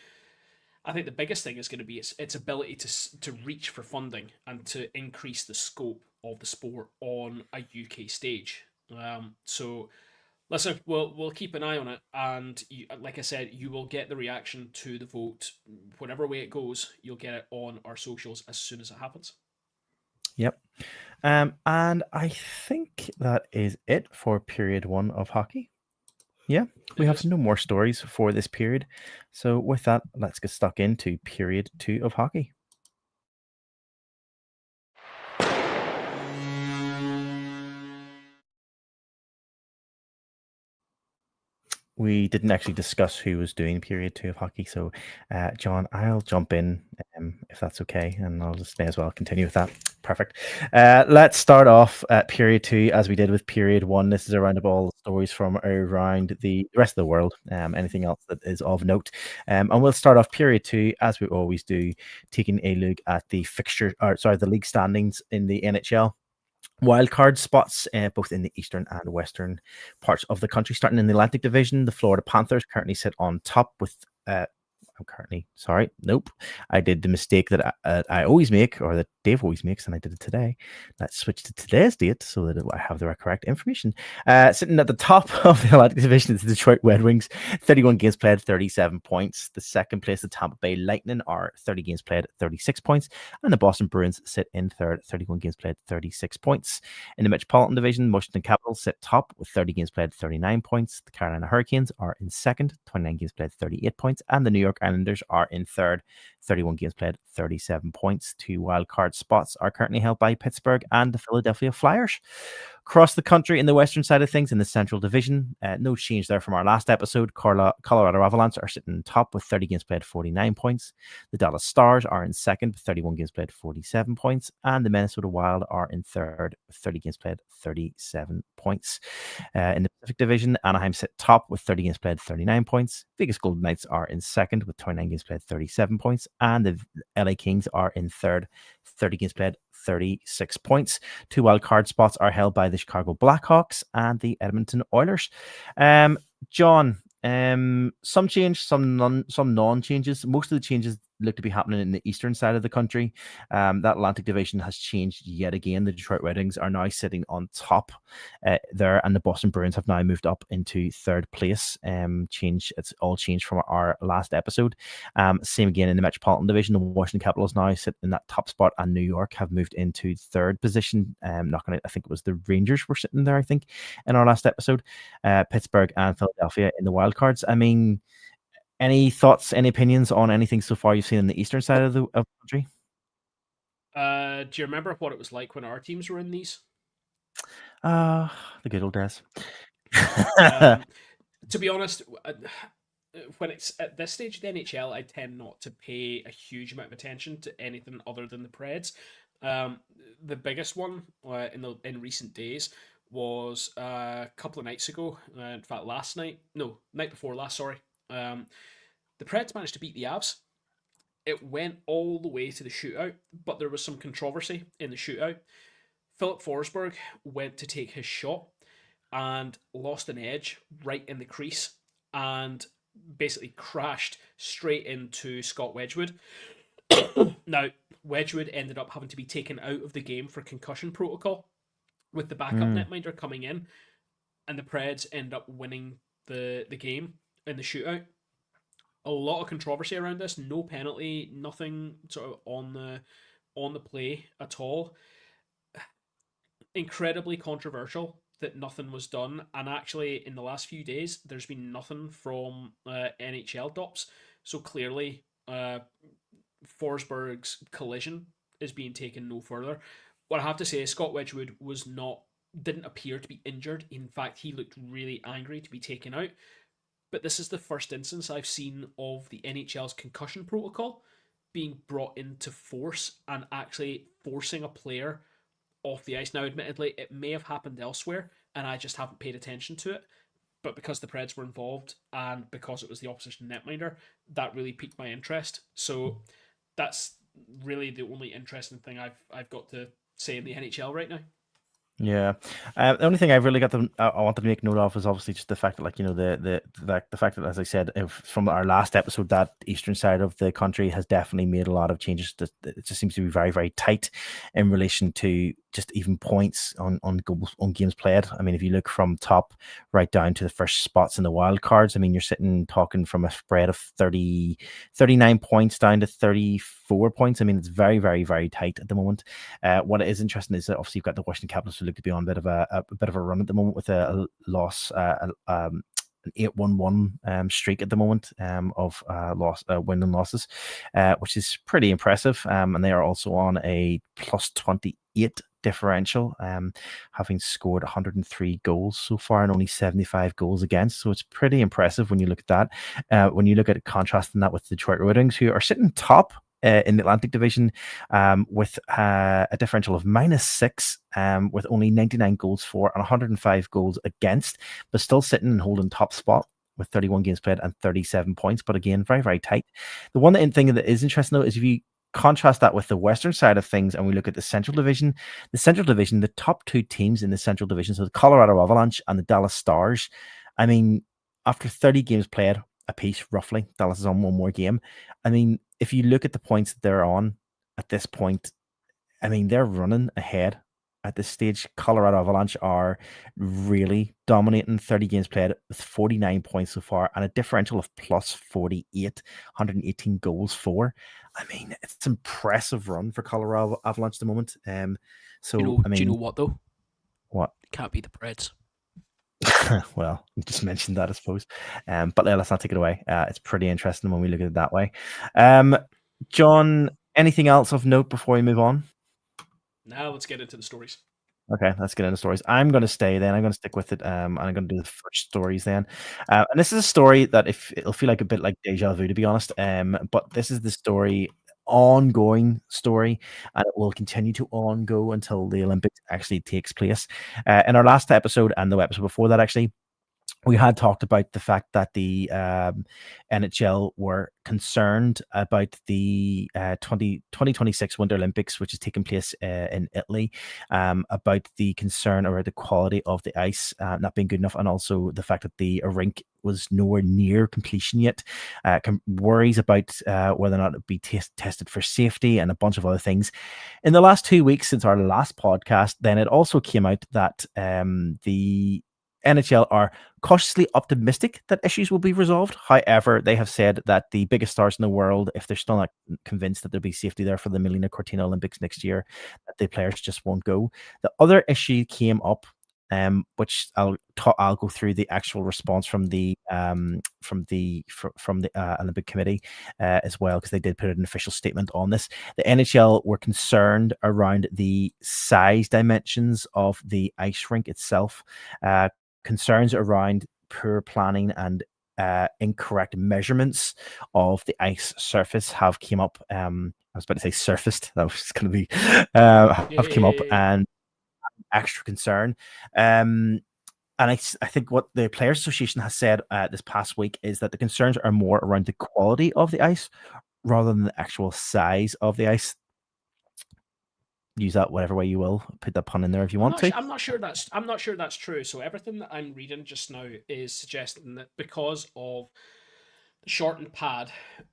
I think the biggest thing is going to be its ability to reach for funding and to increase the scope of the sport on a UK stage. So listen, we'll keep an eye on it, and like I said, you will get the reaction to the vote, whatever way it goes. You'll get it on our socials as soon as it happens. Yep. And I think that is it for period 1 of hockey. Yeah, we have no more stories for this period. So with that, let's get stuck into period 2 of hockey. We didn't actually discuss who was doing period 2 of hockey. So, John, I'll jump in if that's okay, and I'll just may as well continue with that. Perfect. Let's start off at period 2 as we did with period 1. This is a round of all stories from around the rest of the world. Anything else that is of note, and we'll start off period 2 as we always do, taking a look at the the league standings in the NHL. Wildcard spots, both in the eastern and western parts of the country. Starting in the Atlantic Division, the Florida Panthers currently sit on top with. Nope. I did the mistake that I always make, or that Dave always makes, and I did it today. Let's switch to today's date so that I have the correct information. Sitting at the top of the Atlantic Division is the Detroit Red Wings, 31 games played, 37 points. The second place, the Tampa Bay Lightning, are 30 games played, 36 points. And the Boston Bruins sit in third, 31 games played, 36 points. In the Metropolitan Division, Washington Capitals sit top with 30 games played, 39 points. The Carolina Hurricanes are in second, 29 games played, 38 points. And the New York Islanders are in third, 31 games played, 37 points. 2 wildcard spots are currently held by Pittsburgh and the Philadelphia Flyers. Across the country in the western side of things, in the Central Division, no change there from our last episode. Colorado Avalanche are sitting top with 30 games played, 49 points. The Dallas Stars are in second with 31 games played, 47 points. And the Minnesota Wild are in third with 30 games played, 37 points. In the Pacific Division, Anaheim sit top with 30 games played, 39 points. Vegas Golden Knights are in second with 29 games played, 37 points. And the LA Kings are in third, 30 games played, 36 points. Two wild card spots are held by the Chicago Blackhawks and the Edmonton Oilers. John, some change, some non changes. Most of the changes look to be happening in the eastern side of the country. That Atlantic Division has changed yet again. The Detroit Red Wings are now sitting on top there, and the Boston Bruins have now moved up into third place. It's all changed from our last episode. Same again in the Metropolitan Division. The Washington Capitals now sit in that top spot, and New York have moved into third position. Knocking out, I think it was the Rangers were sitting there, I think, in our last episode. Pittsburgh and Philadelphia in the wild cards. I mean, any thoughts, any opinions on anything so far you've seen in the eastern side of the country? Do you remember what it was like when our teams were in these? The good old days. To be honest, when it's at this stage of the NHL, I tend not to pay a huge amount of attention to anything other than the Preds. The biggest one in recent days was a couple of nights ago. In fact, night before last. Sorry. The Preds managed to beat the Avs. It went all the way to the shootout, but there was some controversy in the shootout. Philip Forsberg went to take his shot and lost an edge right in the crease and basically crashed straight into Scott Wedgwood. Now, Wedgwood ended up having to be taken out of the game for concussion protocol with the backup netminder coming in, and the Preds end up winning the game in the shootout. A lot of controversy around this. No penalty, nothing sort of on the play at all. Incredibly controversial that nothing was done, and actually in the last few days there's been nothing from NHL DOPS. So clearly, Forsberg's collision is being taken no further. What I have to say is Scott Wedgwood didn't appear to be injured. In fact, he looked really angry to be taken out. But this is the first instance I've seen of the NHL's concussion protocol being brought into force and actually forcing a player off the ice. Now, admittedly, it may have happened elsewhere and I just haven't paid attention to it. But because the Preds were involved and because it was the opposition netminder, that really piqued my interest. So that's really the only interesting thing I've got to say in the NHL right now. Yeah, the only thing I've really I wanted to make note of is obviously just the fact that, like, you know, the fact that, as I said, from our last episode, that eastern side of the country has definitely made a lot of changes. It just seems to be very, very tight in relation to just even points on games played. I mean, if you look from top right down to the first spots in the wild cards, I mean, you're talking from a spread of 39 points down to 34 points. I mean, it's very, very, very tight at the moment. What is interesting is that obviously you've got the Washington Capitals who look to be on a bit of a run at the moment with a loss, an 8-1-1 streak at the moment of win and losses, which is pretty impressive. And they are also on a plus 28 differential, having scored 103 goals so far and only 75 goals against. So it's pretty impressive when you look at that. When you look at contrasting that with the Detroit Red Wings, who are sitting top in the Atlantic Division with a differential of -6, with only 99 goals for and 105 goals against, but still sitting and holding top spot with 31 games played and 37 points. But again, very, very tight. The one thing that is interesting, though, is if you contrast that with the western side of things and we look at the Central Division, the top two teams in the Central Division, so the Colorado Avalanche and the Dallas Stars, I mean, after 30 games played apiece, roughly, Dallas is on one more game. I mean, if you look at the points that they're on at this point, I mean, they're running ahead at this stage. Colorado Avalanche are really dominating, 30 games played with 49 points so far and a differential of plus 48, 118 goals for. I mean, it's an impressive run for Colorado Avalanche at the moment. So, I mean, do you know what though? What? It can't be the Preds. Well, you just mentioned that, I suppose. But let's not take it away. It's pretty interesting when we look at it that way. John, anything else of note before we move on? Now let's get into the stories. Okay, let's get into stories. I'm going to stay then. I'm going to stick with it. And I'm going to do the first stories then. And this is a story that if it'll feel like a bit like deja vu, to be honest. But this is the story, ongoing story, and it will continue to ongo until the Olympics actually takes place. In our last episode and the episode before that, actually, we had talked about the fact that the NHL were concerned about the 2026 Winter Olympics, which is taking place in Italy, about the concern around the quality of the ice not being good enough, and also the fact that the rink was nowhere near completion yet. Worries about whether or not it would be tested for safety and a bunch of other things. In the last 2 weeks since our last podcast, then it also came out that the NHL are cautiously optimistic that issues will be resolved. However, they have said that the biggest stars in the world, if they're still not convinced that there'll be safety there for the Milena Cortina Olympics next year, that the players just won't go. The other issue came up, which I'll go through the actual response from the Olympic Committee as well, because they did put an official statement on this. The NHL were concerned around the size dimensions of the ice rink itself. Concerns around poor planning and incorrect measurements of the ice surface have came up. I was about to say surfaced. That was going to be have come up Yeah. and extra concern. And I think what the Players Association has said this past week is that the concerns are more around the quality of the ice rather than the actual size of the ice. Use that whatever way you will. Put that pun in there if you want to. I'm not sure that's true. So everything that I'm reading just now is suggesting that because of the shortened pad,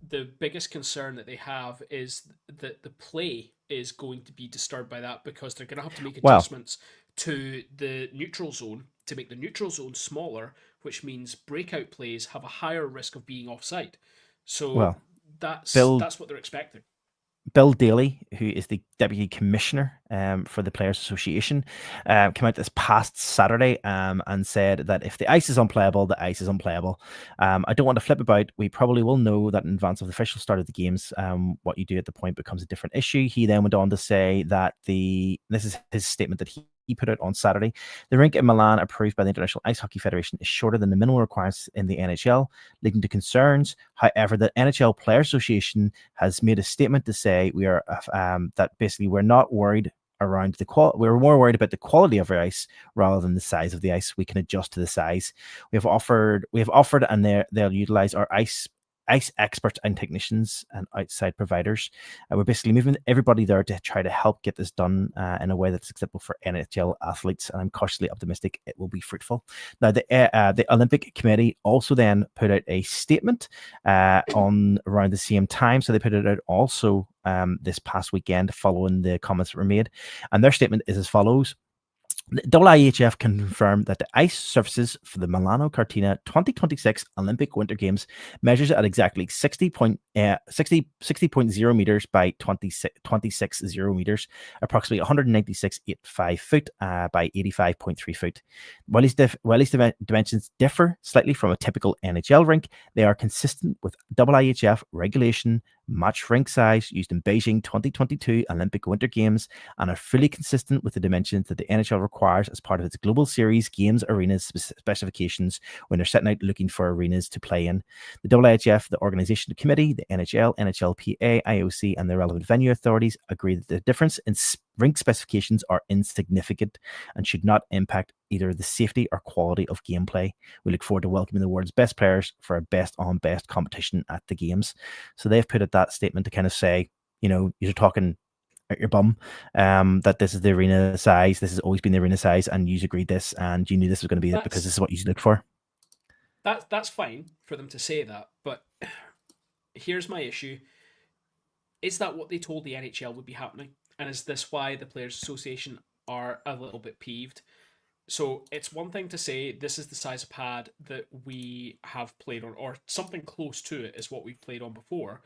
the biggest concern that they have is that the play is going to be disturbed by that because they're going to have to make Well, adjustments to the neutral zone to make the neutral zone smaller, which means breakout plays have a higher risk of being offside. So well, that's Bill that's what they're expecting. Bill Daly, who is the deputy commissioner for the Players Association, came out this past Saturday and said that if the ice is unplayable, the ice is unplayable. I don't want to flip about. We probably will know that in advance of the official start of the games. What you do at the point becomes a different issue. He then went on to say that this is his statement that he put out on Saturday. The rink in Milan, approved by the International Ice Hockey Federation, is shorter than the minimum requirements in the NHL, leading to concerns. However, the NHL Players Association has made a statement to say we are that basically we're not worried around the quality. We're more worried about the quality of our ice rather than the size of the ice. We can adjust to the size. We have offered, and they'll utilize our ice experts and technicians and outside providers. We're basically moving everybody there to try to help get this done in a way that's acceptable for NHL athletes, and I'm cautiously optimistic it will be fruitful. Now, the Olympic Committee also then put out a statement on around the same time, so they put it out also this past weekend following the comments that were made, and their statement is as follows. The IIHF confirmed that the ice surfaces for the Milano Cortina 2026 Olympic Winter Games measures at exactly 60.0 meters by 26.0 meters, approximately 196.85 feet by 85.3 feet. While these dimensions differ slightly from a typical NHL rink, they are consistent with IIHF regulation, match rink size used in Beijing 2022 Olympic Winter Games, and are fully consistent with the dimensions that the NHL requires as part of its Global Series Games Arenas specifications when they're setting out looking for arenas to play in. The IIHF, the Organization Committee, the NHL, NHLPA, IOC, and the relevant venue authorities agree that the difference in rink specifications are insignificant and should not impact either the safety or quality of gameplay. We look forward to welcoming the world's best players for a best on best competition at the games. So they've put out that statement to kind of say, you're talking at your bum, that this is the arena size. This has always been the arena size, and you agreed this, and you knew this was going to be it because That's this is what you look for. that's fine for them to say that, but here's my issue. Is that what they told the NHL would be happening? And is this why the Players Association are a little bit peeved? So it's one thing to say this is the size of pad that we have played on, or something close to it is what we've played on before.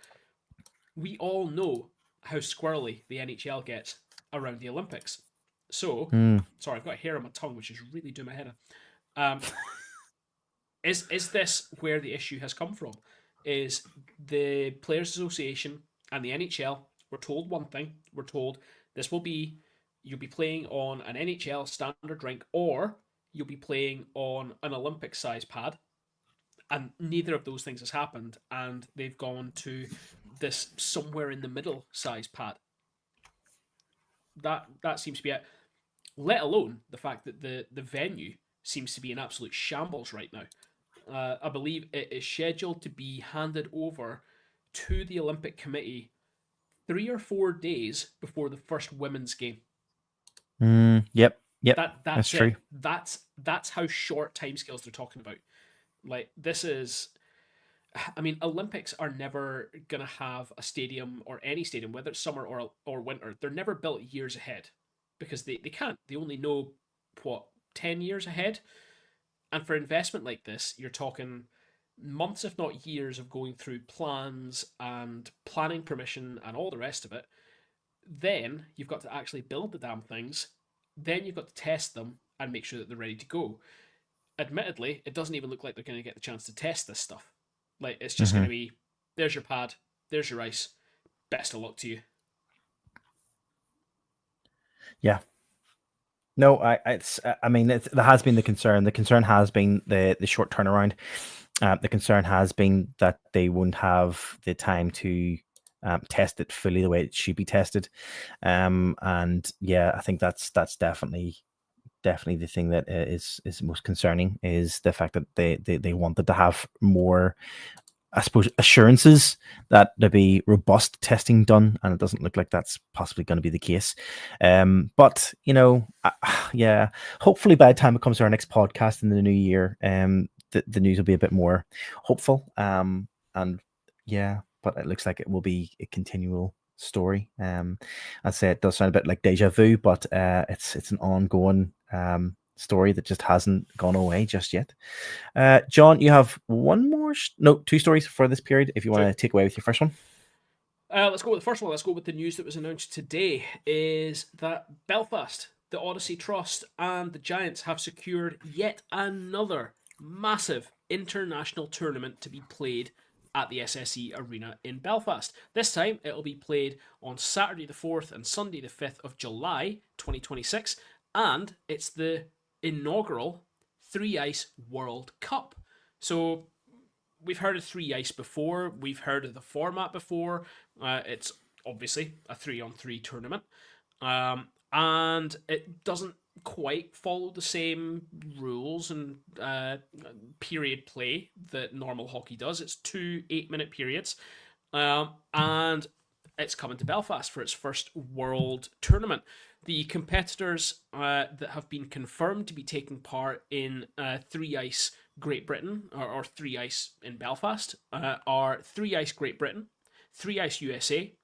We all know how squirrely the NHL gets around the Olympics. So, Hmm. sorry, I've got hair on my tongue, which is really doing my head in. Is this where the issue has come from? Is the Players Association and the NHL were told one thing? We're told this will be you'll be playing on an NHL standard rink, or you'll be playing on an Olympic size pad. And neither of those things has happened, and they've gone to this somewhere in the middle size pad. That seems to be it. Let alone the fact that the venue seems to be in absolute shambles right now. I believe it is scheduled to be handed over to the Olympic Committee 3 or 4 days before the first women's game. Yep, that's That's true. it. That's how short timescales they're talking about. Like, this is, I mean, Olympics are never gonna have a stadium, or any stadium, whether it's summer or winter. They're never built years ahead because they can't. They only know what 10 years ahead. And for investment like this, you're talking months, if not years, of going through plans and planning permission and all the rest of it. Then you've got to actually build the damn things. Then you've got to test them and make sure that they're ready to go. Admittedly, it doesn't even look like they're going to get the chance to test this stuff. Like, it's just going Hmm. to be, there's your pad, there's your ice, best of luck to you. Yeah. No, I mean, there has been the concern. The concern has been the short turnaround. The concern has been that they won't have the time to test it fully the way it should be tested. And yeah, I think that's definitely the thing that is most concerning, is the fact that they wanted to have more, I suppose, assurances that there'll be robust testing done, and it doesn't look like that's possibly going to be the case. But yeah, hopefully by the time it comes to our next podcast in the new year, the news will be a bit more hopeful. And yeah, but it looks like it will be a continual story. I'd say it does sound a bit like deja vu, but it's an ongoing story that just hasn't gone away just yet. John, you have one more, no, two stories for this period, if you want Two. to take away with your first one. Let's go with the first one. Let's go with the news that was announced today, is that Belfast, the Odyssey Trust, and the Giants have secured yet another massive international tournament to be played at the SSE Arena in Belfast. This time it'll be played on Saturday the 4th and Sunday the 5th of July 2026, and it's the inaugural Three Ice World Cup. So we've heard of Three Ice before, we've heard of the format before. It's obviously a 3-on-3 tournament, and it doesn't quite follow the same rules and period play that normal hockey does. It's 2 8-minute periods, and it's coming to Belfast for its first world tournament. The competitors that have been confirmed to be taking part in Three Ice Great Britain, or Three Ice in Belfast, are Three Ice Great Britain, Three Ice USA.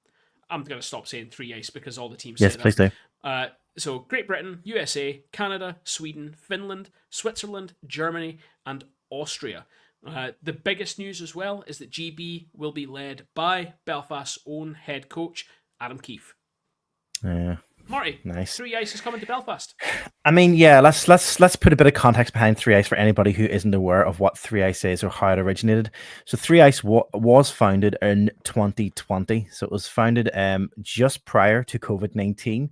I'm going to stop saying Three Ice because all the teams Yes, say please do. that. So Great Britain, USA, Canada, Sweden, Finland, Switzerland, Germany, and Austria. The biggest news as well is that GB will be led by Belfast's own head coach, Adam Keefe. Yeah, Marty, nice. Three Ice is coming to Belfast. I mean, yeah, let's put a bit of context behind Three Ice for anybody who isn't aware of what Three Ice is or how it originated. So Three Ice was founded in 2020. So it was founded just prior to COVID-19.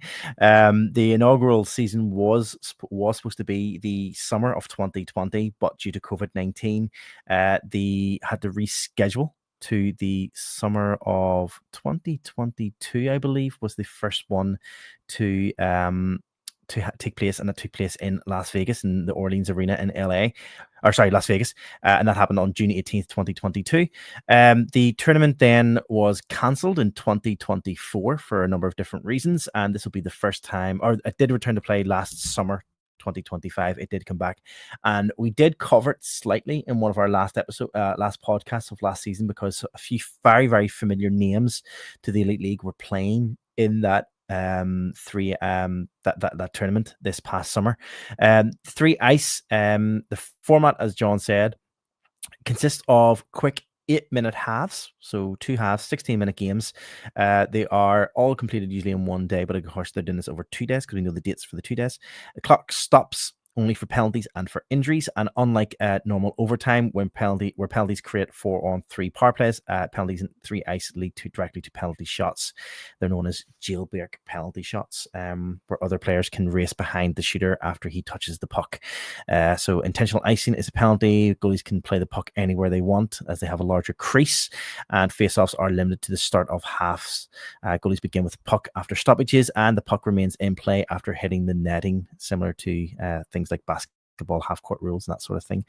The inaugural season was supposed to be the summer of 2020, but due to COVID-19, they had to reschedule to the summer of 2022, I believe, was the first one to take place, and that took place in Las Vegas, in the Orleans Arena in LA, or sorry, Las Vegas, and that happened on June 18th, 2022. The tournament then was cancelled in 2024 for a number of different reasons, and this will be the first time, or it did return to play last summer, 2025. It did come back, and we did cover it slightly in one of our last podcasts of last season, because a few very, very familiar names to the Elite League were playing in that that tournament this past summer. Three Ice, the format, as John said, consists of quick 8-minute halves, so two halves, 16-minute games. They are all completed usually in one day, but of course they're doing this over 2 days because we know the dates for the 2 days. The clock stops only for penalties and for injuries. And unlike normal overtime, where penalties create 4-on-3 power plays, penalties in 3 ice lead directly to penalty shots. They're known as jailbreak penalty shots, where other players can race behind the shooter after he touches the puck. So intentional icing is a penalty. Goalies can play the puck anywhere they want as they have a larger crease, and face-offs are limited to the start of halves. Goalies begin with the puck after stoppages, and the puck remains in play after hitting the netting, similar to things like basketball half-court rules and that sort of thing.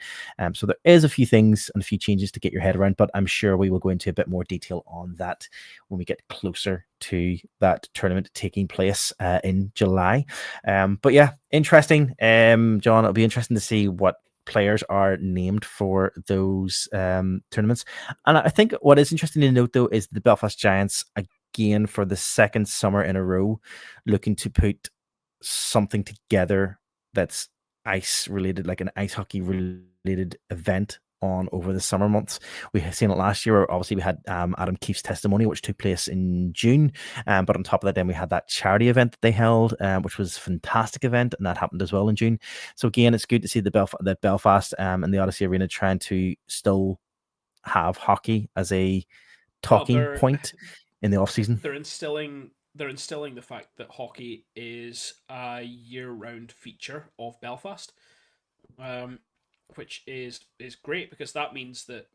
So there is a few things and a few changes to get your head around, but I'm sure we will go into a bit more detail on that when we get closer to that tournament taking place in July. But yeah, interesting. John, it'll be interesting to see what players are named for those tournaments. And I think what is interesting to note, though, is the Belfast Giants, again, for the second summer in a row, looking to put something together that's ice related, like an ice hockey related event on over the summer months. We have seen it last year. Where obviously, we had Adam Keefe's testimony, which took place in June. But on top of that, then we had that charity event that they held, which was a fantastic event, and that happened as well in June. So again, it's good to see the Belfast and the Odyssey Arena trying to still have hockey as a Well, talking point in the off season. They're instilling the fact that hockey is a year-round feature of Belfast, um, which is great, because that means that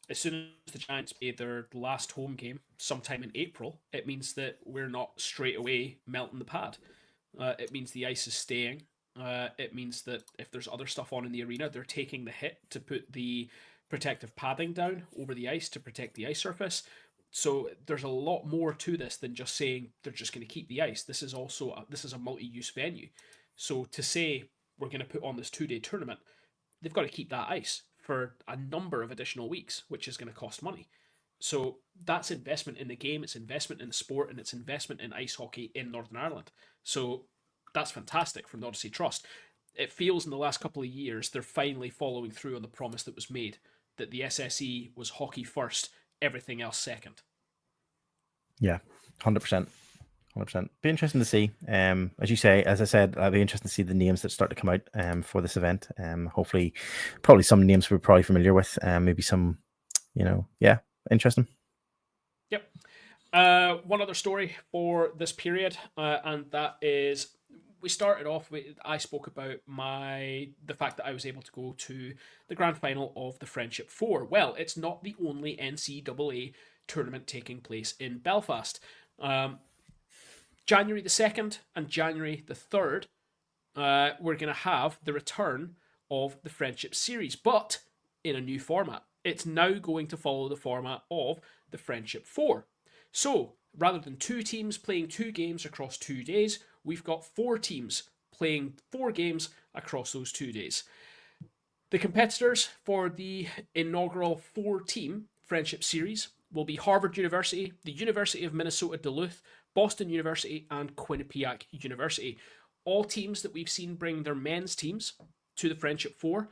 as soon as the Giants play their last home game sometime in April, it means that we're not straight away melting the pad. It means the ice is staying. It means that if there's other stuff on in the arena, they're taking the hit to put the protective padding down over the ice to protect the ice surface. So there's a lot more to this than just saying they're just going to keep the ice. This is a multi-use venue. So to say we're going to put on this 2-day tournament, they've got to keep that ice for a number of additional weeks, which is going to cost money. So that's investment in the game, it's investment in the sport, and it's investment in ice hockey in Northern Ireland. So that's fantastic from the Odyssey Trust. It feels in the last couple of years they're finally following through on the promise that was made, that the SSE was hockey first, everything else second. Yeah, 100%. 100%. Be interesting to see. As you say, as I said, I'll be interested to see the names that start to come out for this event. Hopefully, probably some names we're probably familiar with. Maybe some, interesting. Yep. One other story for this period, and that is, we started off with, I spoke about the fact that I was able to go to the grand final of the Friendship Four. Well, it's not the only NCAA tournament taking place in Belfast. January the 2nd and January the 3rd, we're going to have the return of the Friendship Series, but in a new format. It's now going to follow the format of the Friendship 4. So, rather than 2 teams playing 2 games across 2 days, we've got 4 teams playing 4 games across those 2 days. The competitors for the inaugural 4-team Friendship Series will be Harvard University, the University of Minnesota Duluth, Boston University, and Quinnipiac University. All teams that we've seen bring their men's teams to the Friendship 4,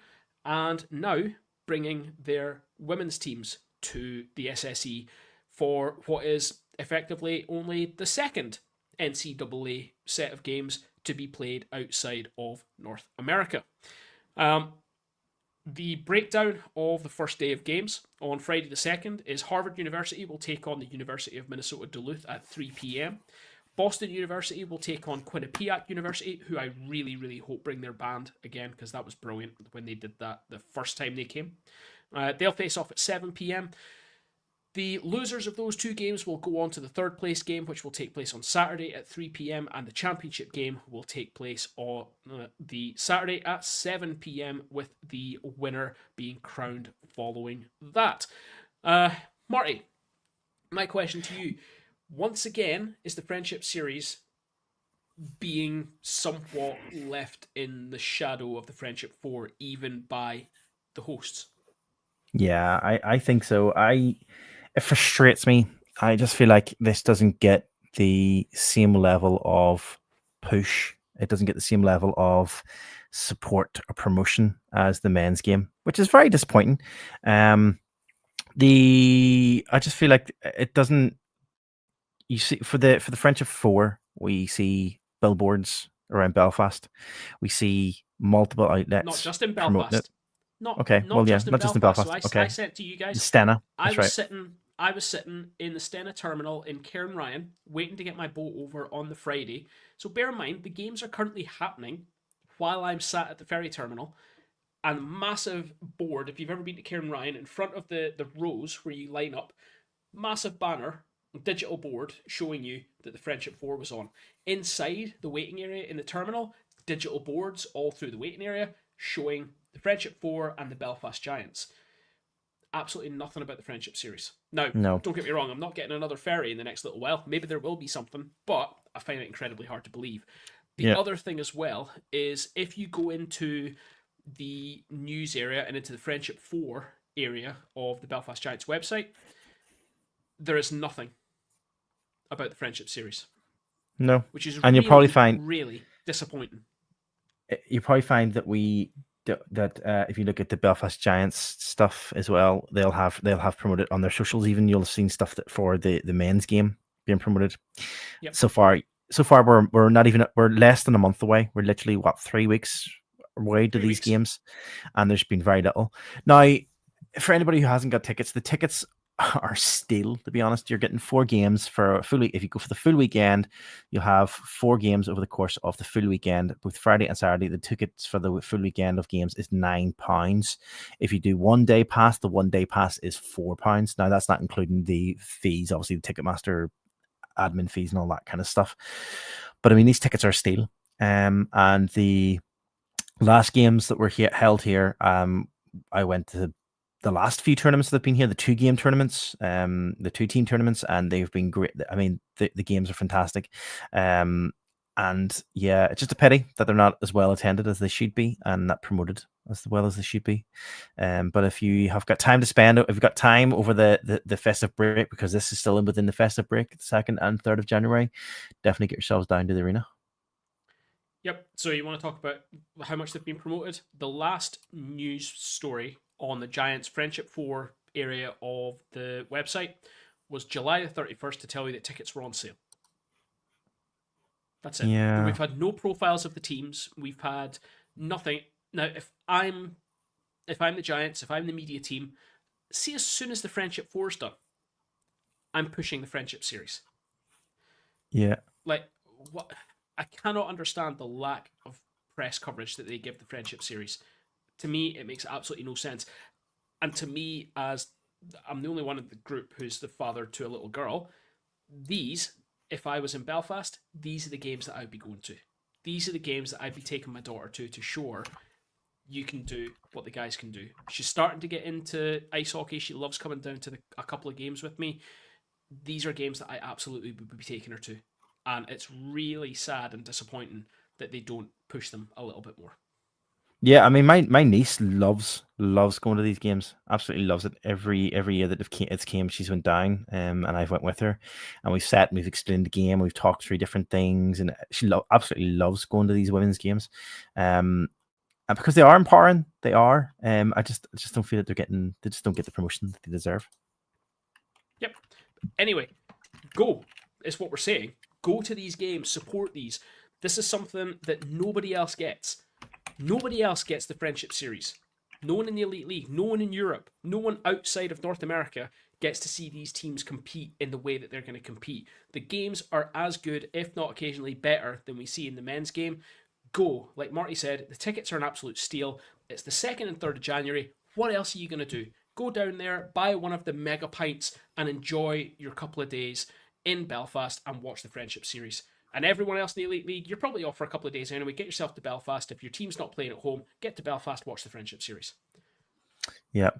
and now bringing their women's teams to the SSE for what is effectively only the second NCAA set of games to be played outside of North America. The breakdown of the first day of games on Friday the 2nd is Harvard University will take on the University of Minnesota Duluth at 3 p.m. Boston University will take on Quinnipiac University, who I really, really hope bring their band again, because that was brilliant when they did that the first time they came. They'll face off at 7 p.m. The losers of those 2 games will go on to the third place game, which will take place on Saturday at 3 p.m, and the championship game will take place on the Saturday at 7 p.m, with the winner being crowned following that. Marty, my question to you, once again, is the Friendship Series being somewhat left in the shadow of the Friendship 4, even by the hosts? Yeah, I think so. It frustrates me. I just feel like this doesn't get the same level of push. It doesn't get the same level of support or promotion as the men's game, which is very disappointing. I just feel like it doesn't. You see, for the Friendship 4, we see billboards around Belfast. We see multiple Not outlets just in promoting it. Belfast. Not Okay, well, not yeah, just in not just in Belfast. So Belfast. I Okay, said to you the guys, Stena. I That's was right. sitting I was sitting in the Stena terminal in Cairnryan, waiting to get my boat over on the Friday. So bear in mind the games are currently happening while I'm sat at the ferry terminal, and massive board. If you've ever been to Cairnryan, in front of the rows where you line up, massive banner, digital board showing you that the Friendship 4 was on. Inside the waiting area in the terminal, digital boards all through the waiting area showing the Friendship 4 and the Belfast Giants. Absolutely nothing about the Friendship series. Now, No. don't get me wrong, I'm not getting another ferry in the next little while. Maybe there will be something, but I find it incredibly hard to believe. The Yeah. other thing as well is if you go into the news area and into the Friendship 4 area of the Belfast Giants website, there is nothing about the Friendship series, No. which is And really, really disappointing. you probably find that if you look at the Belfast Giants stuff as well, they'll have promoted on their socials. Even you'll have seen stuff that for the men's game being promoted. Yep. So far we're not even we're less than a month away. We're literally 3 weeks away to 3 these weeks. games, and there's been very little. Now, for anybody who hasn't got tickets, the tickets are still, to be honest, you're getting 4 games for a full week. If you go for the full weekend, you'll have 4 games over the course of the full weekend, both Friday and Saturday. The tickets for the full weekend of games is £9. If you do 1 day pass, the 1 day pass is £4. Now, that's not including the fees, obviously the Ticketmaster admin fees and all that kind of stuff. But I mean, these tickets are steal. And the last games that were held here, I went to the last few tournaments that have been here, the 2 game tournaments, the 2 team tournaments, and they've been great. I mean, the games are fantastic. And yeah, it's just a pity that they're not as well attended as they should be and not promoted as well as they should be. But if you have got time to spend, if you've got time over the festive break, because this is still in within the festive break, the 2nd and 3rd of January, definitely get yourselves down to the arena. Yep. So you want to talk about how much they've been promoted? The last news story on the Giants Friendship 4 area of the website was July the 31st to tell you that tickets were on sale. That's it. Yeah. We've had no profiles of the teams. We've had nothing. Now, if I'm the Giants, if I'm the media team, see, as soon as the Friendship 4's done, I'm pushing the Friendship series. Yeah. Like, what? I cannot understand the lack of press coverage that they give the Friendship series. To me, it makes absolutely no sense. And to me, as I'm the only one in the group who's the father to a little girl, if I was in Belfast, these are the games that I'd be going to. These are the games that I'd be taking my daughter to show her you can do what the guys can do. She's starting to get into ice hockey. She loves coming down to a couple of games with me. These are games that I absolutely would be taking her to. And it's really sad and disappointing that they don't push them a little bit more. Yeah, I mean, my niece loves going to these games. Absolutely loves it. Every year that it's came, she's went down, and I've went with her, and we've sat and we've explained the game. We've talked through different things, and she absolutely loves going to these women's games. And because they are empowering, they are. I just don't feel that they just don't get the promotion that they deserve. Yep. Anyway, go is what we're saying. Go to these games, support these. This is something that nobody else gets. Nobody else gets the Friendship Series. No one in the Elite League, no one in Europe, no one outside of North America gets to see these teams compete in the way that they're going to compete. The games are as good, if not occasionally better, than we see in the men's game. Go. Like Marty said, the tickets are an absolute steal. It's the 2nd and 3rd of January. What else are you going to do? Go down there, buy one of the mega pints, and enjoy your couple of days in Belfast and watch the Friendship Series. And everyone else in the Elite League, you're probably off for a couple of days anyway. Get yourself to Belfast. If your team's not playing at home, get to Belfast, watch the Friendship Series. Yeah,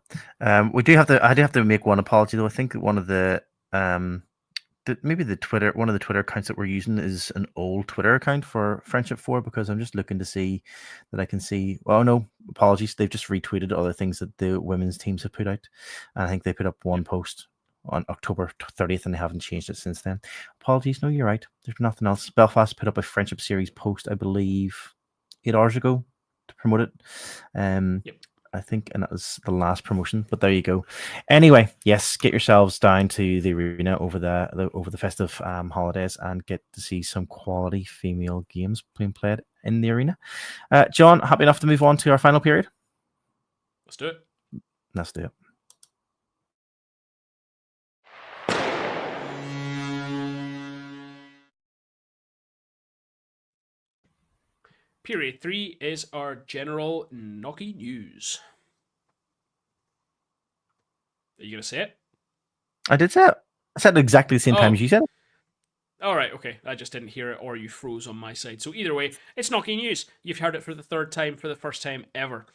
we do have to. I do have to make one apology though. I think that one of maybe one of the Twitter accounts that we're using is an old Twitter account for Friendship 4, because I'm just looking to see that I can see. Well, no, apologies. They've just retweeted other things that the women's teams have put out. And I think they put up one post on October 30th and they haven't changed it since then. Apologies. No, you're right. There's nothing else. Belfast put up a Friendship Series post, I believe, 8 hours ago to promote it. Yep. I think, and that was the last promotion. But there you go. Anyway, yes, get yourselves down to the arena over the festive holidays and get to see some quality female games being played in the arena. John, happy enough to move on to our final period? Let's do it. Let's do it. Period 3 is our general knocky news. Are you going to say it? I did say it. I said it exactly the same time as you said it. All right, okay. I just didn't hear it, or you froze on my side. So either way, it's Knocky News. You've heard it for the third time, for the first time ever.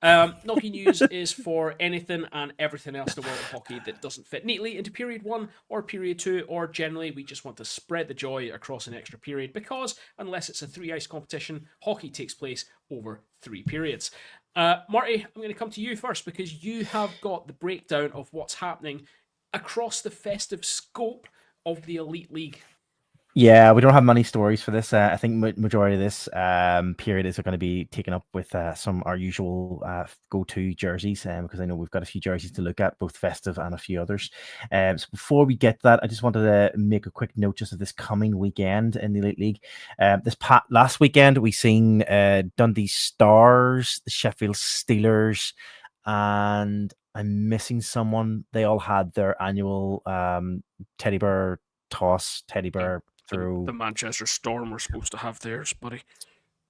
Knocky News is for anything and everything else in the world of hockey that doesn't fit neatly into period 1 or period 2, or generally we just want to spread the joy across an extra period, because unless it's a 3-ice competition, hockey takes place over 3 periods. Marty, I'm going to come to you first, because you have got the breakdown of what's happening across the festive scope of the Elite League. Yeah, we don't have many stories for this. I think majority of this period is going to be taken up with some our usual go-to jerseys, because I know we've got a few jerseys to look at, both festive and a few others. So before we get that, I just wanted to make a quick note just of this coming weekend in the Elite League. Last weekend we seen Dundee Stars, the Sheffield Steelers, and I'm missing someone. They all had their annual teddy bear toss, teddy bear through. The Manchester Storm were supposed to have theirs, buddy.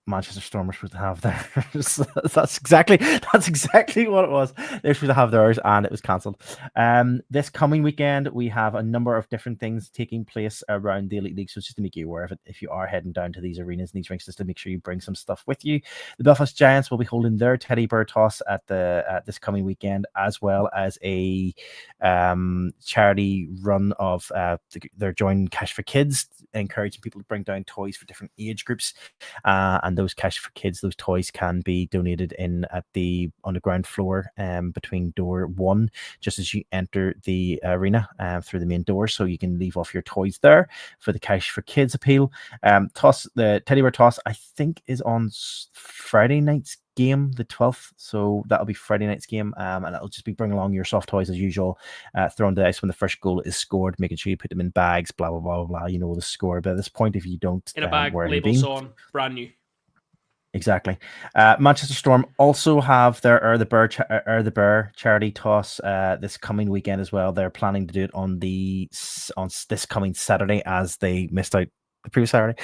Manchester Storm were supposed to have theirs. that's exactly what it was. They're supposed to have theirs, and it was cancelled. This coming weekend, we have a number of different things taking place around the Elite League. So just to make you aware of it, if you are heading down to these arenas and these rinks, just to make sure you bring some stuff with you. The Belfast Giants will be holding their teddy bear toss at this coming weekend, as well as a charity run of their Join Cash for Kids, encouraging people to bring down toys for different age groups, and those Cash for Kids, those toys can be donated in at the underground floor between door 1, just as you enter the arena through the main door. So you can leave off your toys there for the Cash for Kids appeal. The teddy bear toss, I think, is on Friday night's game, the 12th. So that'll be Friday night's game, and it'll just be bring along your soft toys as usual, thrown to the ice when the first goal is scored, making sure you put them in bags, blah blah blah blah. You know the score. But at this point, if you don't in a bag, wear labels on, brand new. Exactly. Manchester Storm also have their the Bear charity toss this coming weekend as well. They're planning to do it on this coming Saturday, as they missed out the previous Saturday.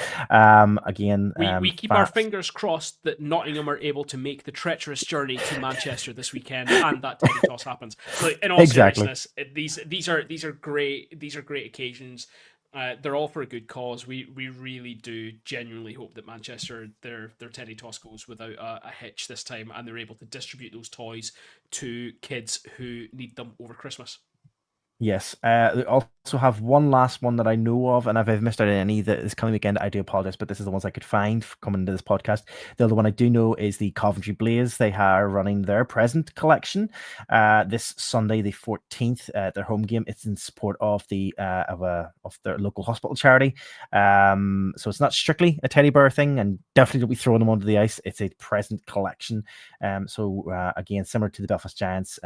We keep our fingers crossed that Nottingham are able to make the treacherous journey to Manchester this weekend, and that teddy toss happens. Like, in all seriousness, these are great occasions. They're all for a good cause. We really do genuinely hope that Manchester, their teddy toss goes without a hitch this time, and they're able to distribute those toys to kids who need them over Christmas. Yes. They also have one last one that I know of, and if I've missed out on any that is coming weekend, I do apologize, but this is the ones I could find coming into this podcast. The other one I do know is the Coventry Blaze. They are running their present collection this Sunday, the 14th, at their home game. It's in support of of their local hospital charity. So it's not strictly a teddy bear thing, and definitely don't be throwing them onto the ice. It's a present collection. Again, similar to the Belfast Giants,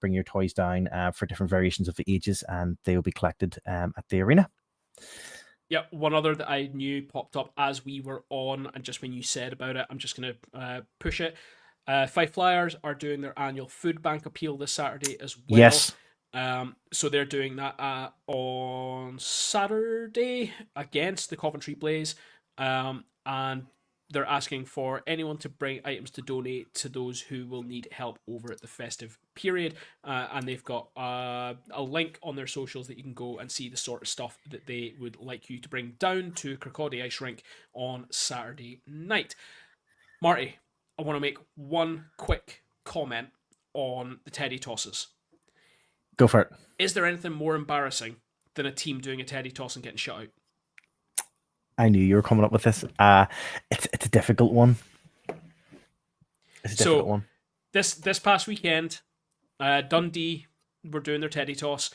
bring your toys down for different variations of the ages, and they will be collected at the arena. Yeah, one other that I knew popped up as we were on, and just when you said about it, I'm just going to push it. Five Flyers are doing their annual food bank appeal this Saturday as well. Yes. So they're doing that on Saturday against the Coventry Blaze, and they're asking for anyone to bring items to donate to those who will need help over at the festive period. And they've got a link on their socials that you can go and see the sort of stuff that they would like you to bring down to Kirkcaldy Ice Rink on Saturday night. Marty, I want to make one quick comment on the teddy tosses. Go for it. Is there anything more embarrassing than a team doing a teddy toss and getting shut out? I knew you were coming up with this. It's a difficult one. This past weekend, Dundee were doing their teddy toss.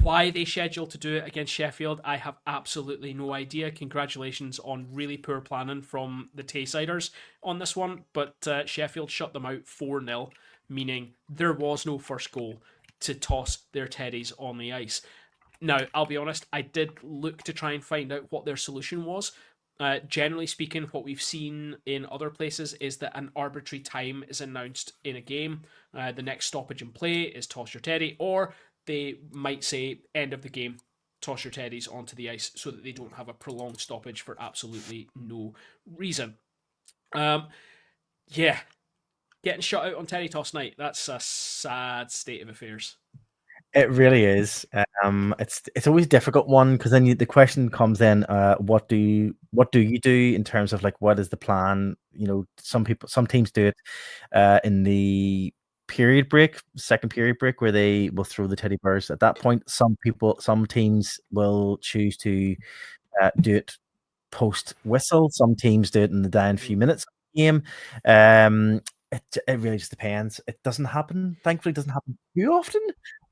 Why they scheduled to do it against Sheffield, I have absolutely no idea. Congratulations on really poor planning from the Taysiders on this one, but Sheffield shut them out 4-0, meaning there was no first goal to toss their teddies on the ice. Now, I'll be honest, I did look to try and find out what their solution was. Generally speaking, what we've seen in other places is that an arbitrary time is announced in a game. The next stoppage in play is toss your teddy, or they might say end of the game, toss your teddies onto the ice so that they don't have a prolonged stoppage for absolutely no reason. Um, yeah, getting shut out on teddy toss night, that's a sad state of affairs. It really is. It's always a difficult one because then the question comes in: what do you do in terms of like what is the plan? You know, some teams do it in the period break, second period break, where they will throw the teddy bears. At that point, some teams will choose to do it post whistle. Some teams do it in the dying few Mm. minutes of the game. Um, it really just depends. It doesn't happen. Thankfully, it doesn't happen too often,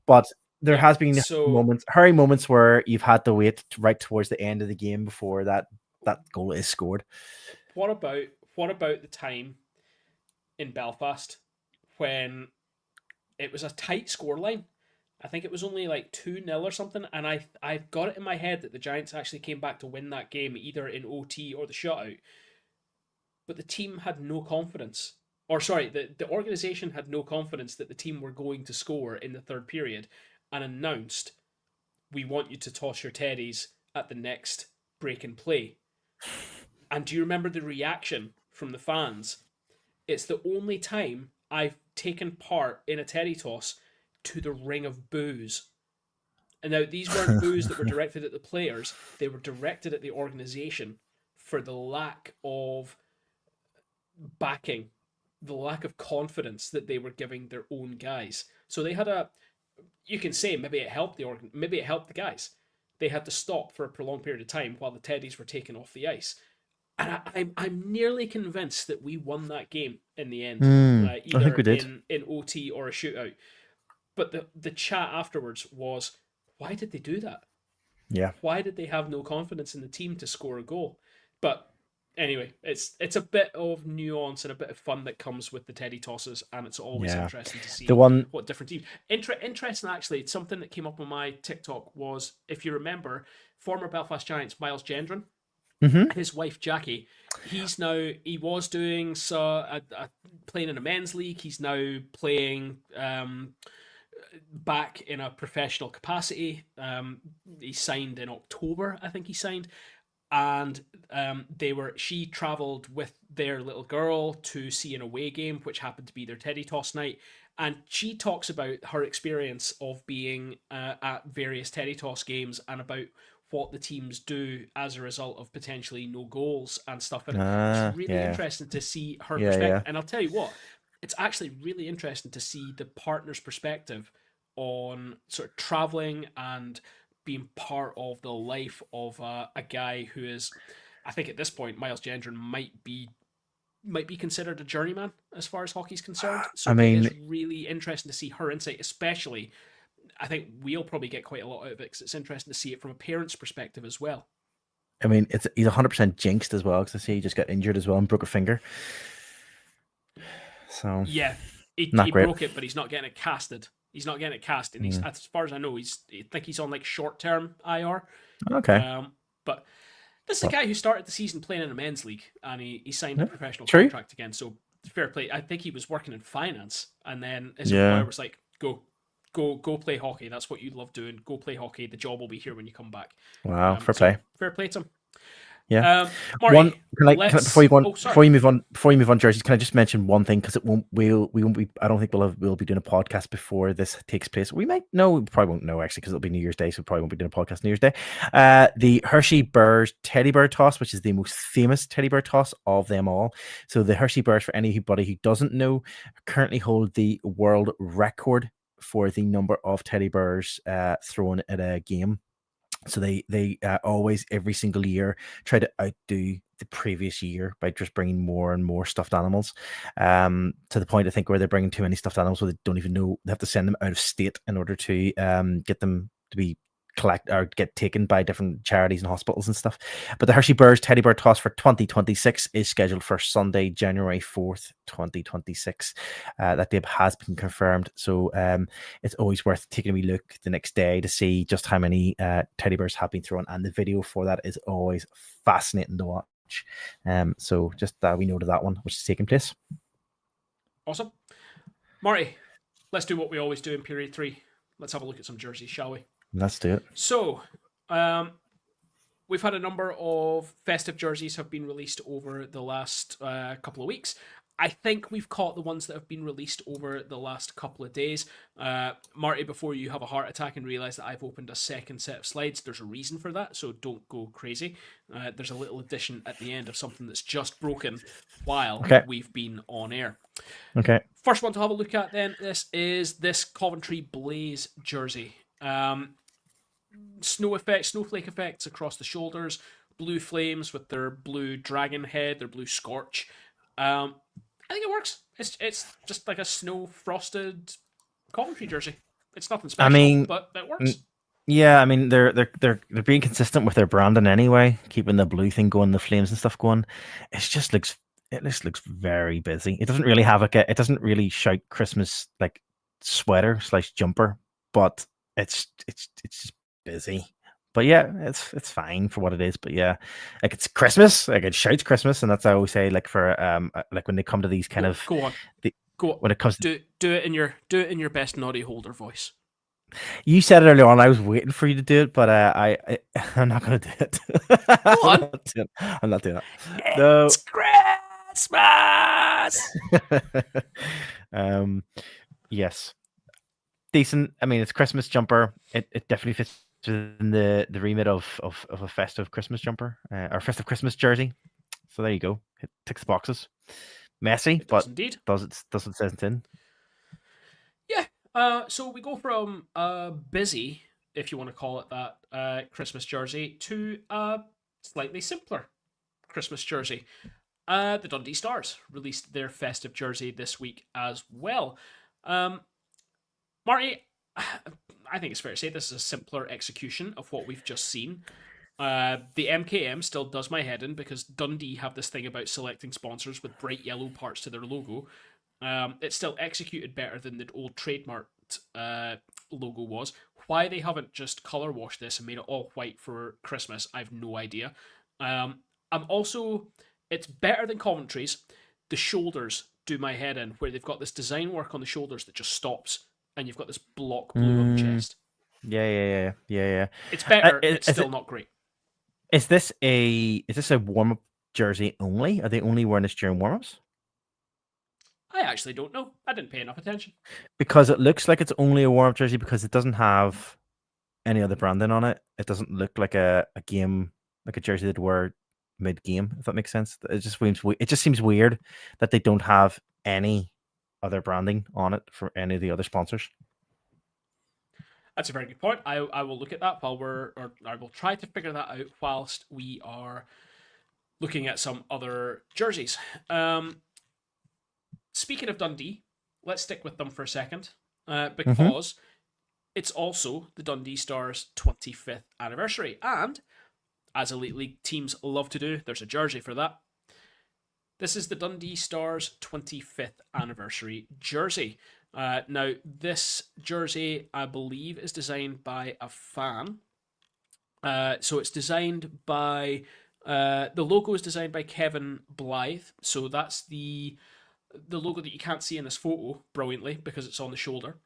but there Yeah, has been so hurry moments where you've had to wait right towards the end of the game before that goal is scored. what about what about the time in Belfast when it was a tight scoreline? I think it was only like 2-0 or something, and I've got it in my head that the Giants actually came back to win that game either in OT or the shutout, but the team had no confidence. Or sorry, the organization had no confidence that the team were going to score in the third period and announced, we want you to toss your teddies at the next break and play. And do you remember the reaction from the fans? It's the only time I've taken part in a teddy toss to the ring of boos. And now these weren't boos that were directed at the players, they were directed at the organization for the lack of backing, the lack of confidence that they were giving their own guys. So they had a, you can say maybe it helped maybe it helped the guys. They had to stop for a prolonged period of time while the teddies were taken off the ice. And I'm nearly convinced that we won that game in the end, I think either we did. in OT or a shootout. But the chat afterwards was, why did they do that? Yeah, Why did they have no confidence in the team to score a goal? But anyway, it's a bit of nuance and a bit of fun that comes with the teddy tosses, and it's always yeah. interesting to The see one. what different teams. Interesting, actually, something that came up on my TikTok was, if you remember, former Belfast Giants Miles Gendron, Mm-hmm. his wife Jackie. He was doing playing in a men's league. He's now playing back in a professional capacity. He signed in October, I think he signed, and she travelled with their little girl to see an away game, which happened to be their teddy toss night. And she talks about her experience of being at various teddy toss games and about what the teams do as a result of potentially no goals and stuff. And it's really Yeah, interesting to see her yeah, yeah. perspective. And I'll tell you what, it's actually really interesting to see the partner's perspective on sort of traveling and being part of the life of a guy who is, I think at this point, Miles Gendron might be considered a journeyman as far as hockey's concerned. I So it mean, is really interesting to see her insight, especially. I think we'll probably get quite a lot out of it because it's interesting to see it from a parent's perspective as well. he's 100% jinxed as well because I see he just got injured as well and broke a finger. So Yeah, he not great. broke it, but he's not getting it casted. He's not getting it cast, and he's, Mm. as far as I know, I think he's on like short term IR. Okay. But this is a Well, guy who started the season playing in a men's league, and he signed a yeah, professional true. contract again. So fair play. I think he was working in finance, and then his Yeah. employer was like, "Go play hockey. That's what you love doing. Go play hockey. The job will be here when you come back." Wow. Fair So play. fair play to him. Yeah. One Marty, before you let's. go on Oh, sorry. before you move on jerseys, can I just mention one thing because it won't we won't be I don't think we'll be doing a podcast before this takes place. We might no, we probably won't know actually because it'll be New Year's Day, so we probably won't be doing a podcast New Year's Day. The Hershey Bears teddy bear toss, which is the most famous teddy bear toss of them all. So the Hershey Bears, for anybody who doesn't know, currently hold the world record for the number of teddy bears thrown at a game. So they always every single year try to outdo the previous year by just bringing more and more stuffed animals, to the point I think where they're bringing too many stuffed animals, so they don't even know they have to send them out of state in order to get them to be collect or get taken by different charities and hospitals and stuff. But the Hershey Bears Teddy Bear Toss for 2026 is scheduled for Sunday, January 4th, 2026. That date has been confirmed. So it's always worth taking a wee look the next day to see just how many teddy bears have been thrown. And the video for that is always fascinating to watch. So just we noted that one, which is taking place. Awesome. Marty, let's do what we always do in period 3. Let's have a look at some jerseys, shall we? Let's do it. So, we've had a number of festive jerseys have been released over the last couple of weeks. I think we've caught the ones that have been released over the last couple of days. Marty, before you have a heart attack and realise that I've opened a second set of slides, there's a reason for that, so don't go crazy. There's a little addition at the end of something that's just broken while we've been on air. Okay. First one to have a look at then, this is this Coventry Blaze jersey. Snowflake effects across the shoulders, blue flames with their blue dragon head, their blue scorch. I think it works. It's just like a snow frosted Coventry jersey. It's nothing special, but it works. Yeah, I mean they're being consistent with their branding anyway, keeping the blue thing going, the flames and stuff going. It just looks very busy. It doesn't really have it doesn't really shout Christmas like sweater / jumper, but it's just busy. But yeah, it's fine for what it is. But yeah, like it's Christmas, like it shouts Christmas, and that's I always say, like for like when they come to these kind of go on. When it comes to do it in your best Noddy Holder voice. You said it earlier on. I was waiting for you to do it, but I'm not going to do it. Go on. I'm not doing it. It's Christmas. Yes, decent. I mean, it's Christmas jumper. It definitely fits within the remit of a festive Christmas jumper or festive Christmas jersey. So there you go. It ticks the boxes. Messy, but indeed. does it says it's in. Yeah. So we go from busy, if you want to call it that, Christmas jersey to a slightly simpler Christmas jersey. The Dundee Stars released their festive jersey this week as well. Marty, I think it's fair to say this is a simpler execution of what we've just seen. The MKM still does my head in because Dundee have this thing about selecting sponsors with bright yellow parts to their logo. It's still executed better than the old trademarked logo was. Why they haven't just colour washed this and made it all white for Christmas, I've no idea. It's better than Coventry's. The shoulders do my head in, where they've got this design work on the shoulders that just stops, and you've got this block blue on the chest. Yeah. It's better. It's still not great. Is this a warm-up jersey only? Are they only wearing this during warm-ups? I actually don't know. I didn't pay enough attention. Because it looks like it's only a warm-up jersey because it doesn't have any other branding on it. It doesn't look like a game, like a jersey they'd wear mid-game, if that makes sense. It just seems weird that they don't have any other branding on it for any of the other sponsors. That's a very good point. I will look at that I will try to figure that out whilst we are looking at some other jerseys. Speaking of Dundee, let's stick with them for a second because it's also the Dundee Stars' 25th anniversary. And as Elite League teams love to do, there's a jersey for that. This is the Dundee Stars' 25th anniversary jersey. Now, this jersey, I believe, is designed by a fan. So it's designed by... the logo is designed by Kevin Blythe. So that's the logo that you can't see in this photo brilliantly because it's on the shoulder.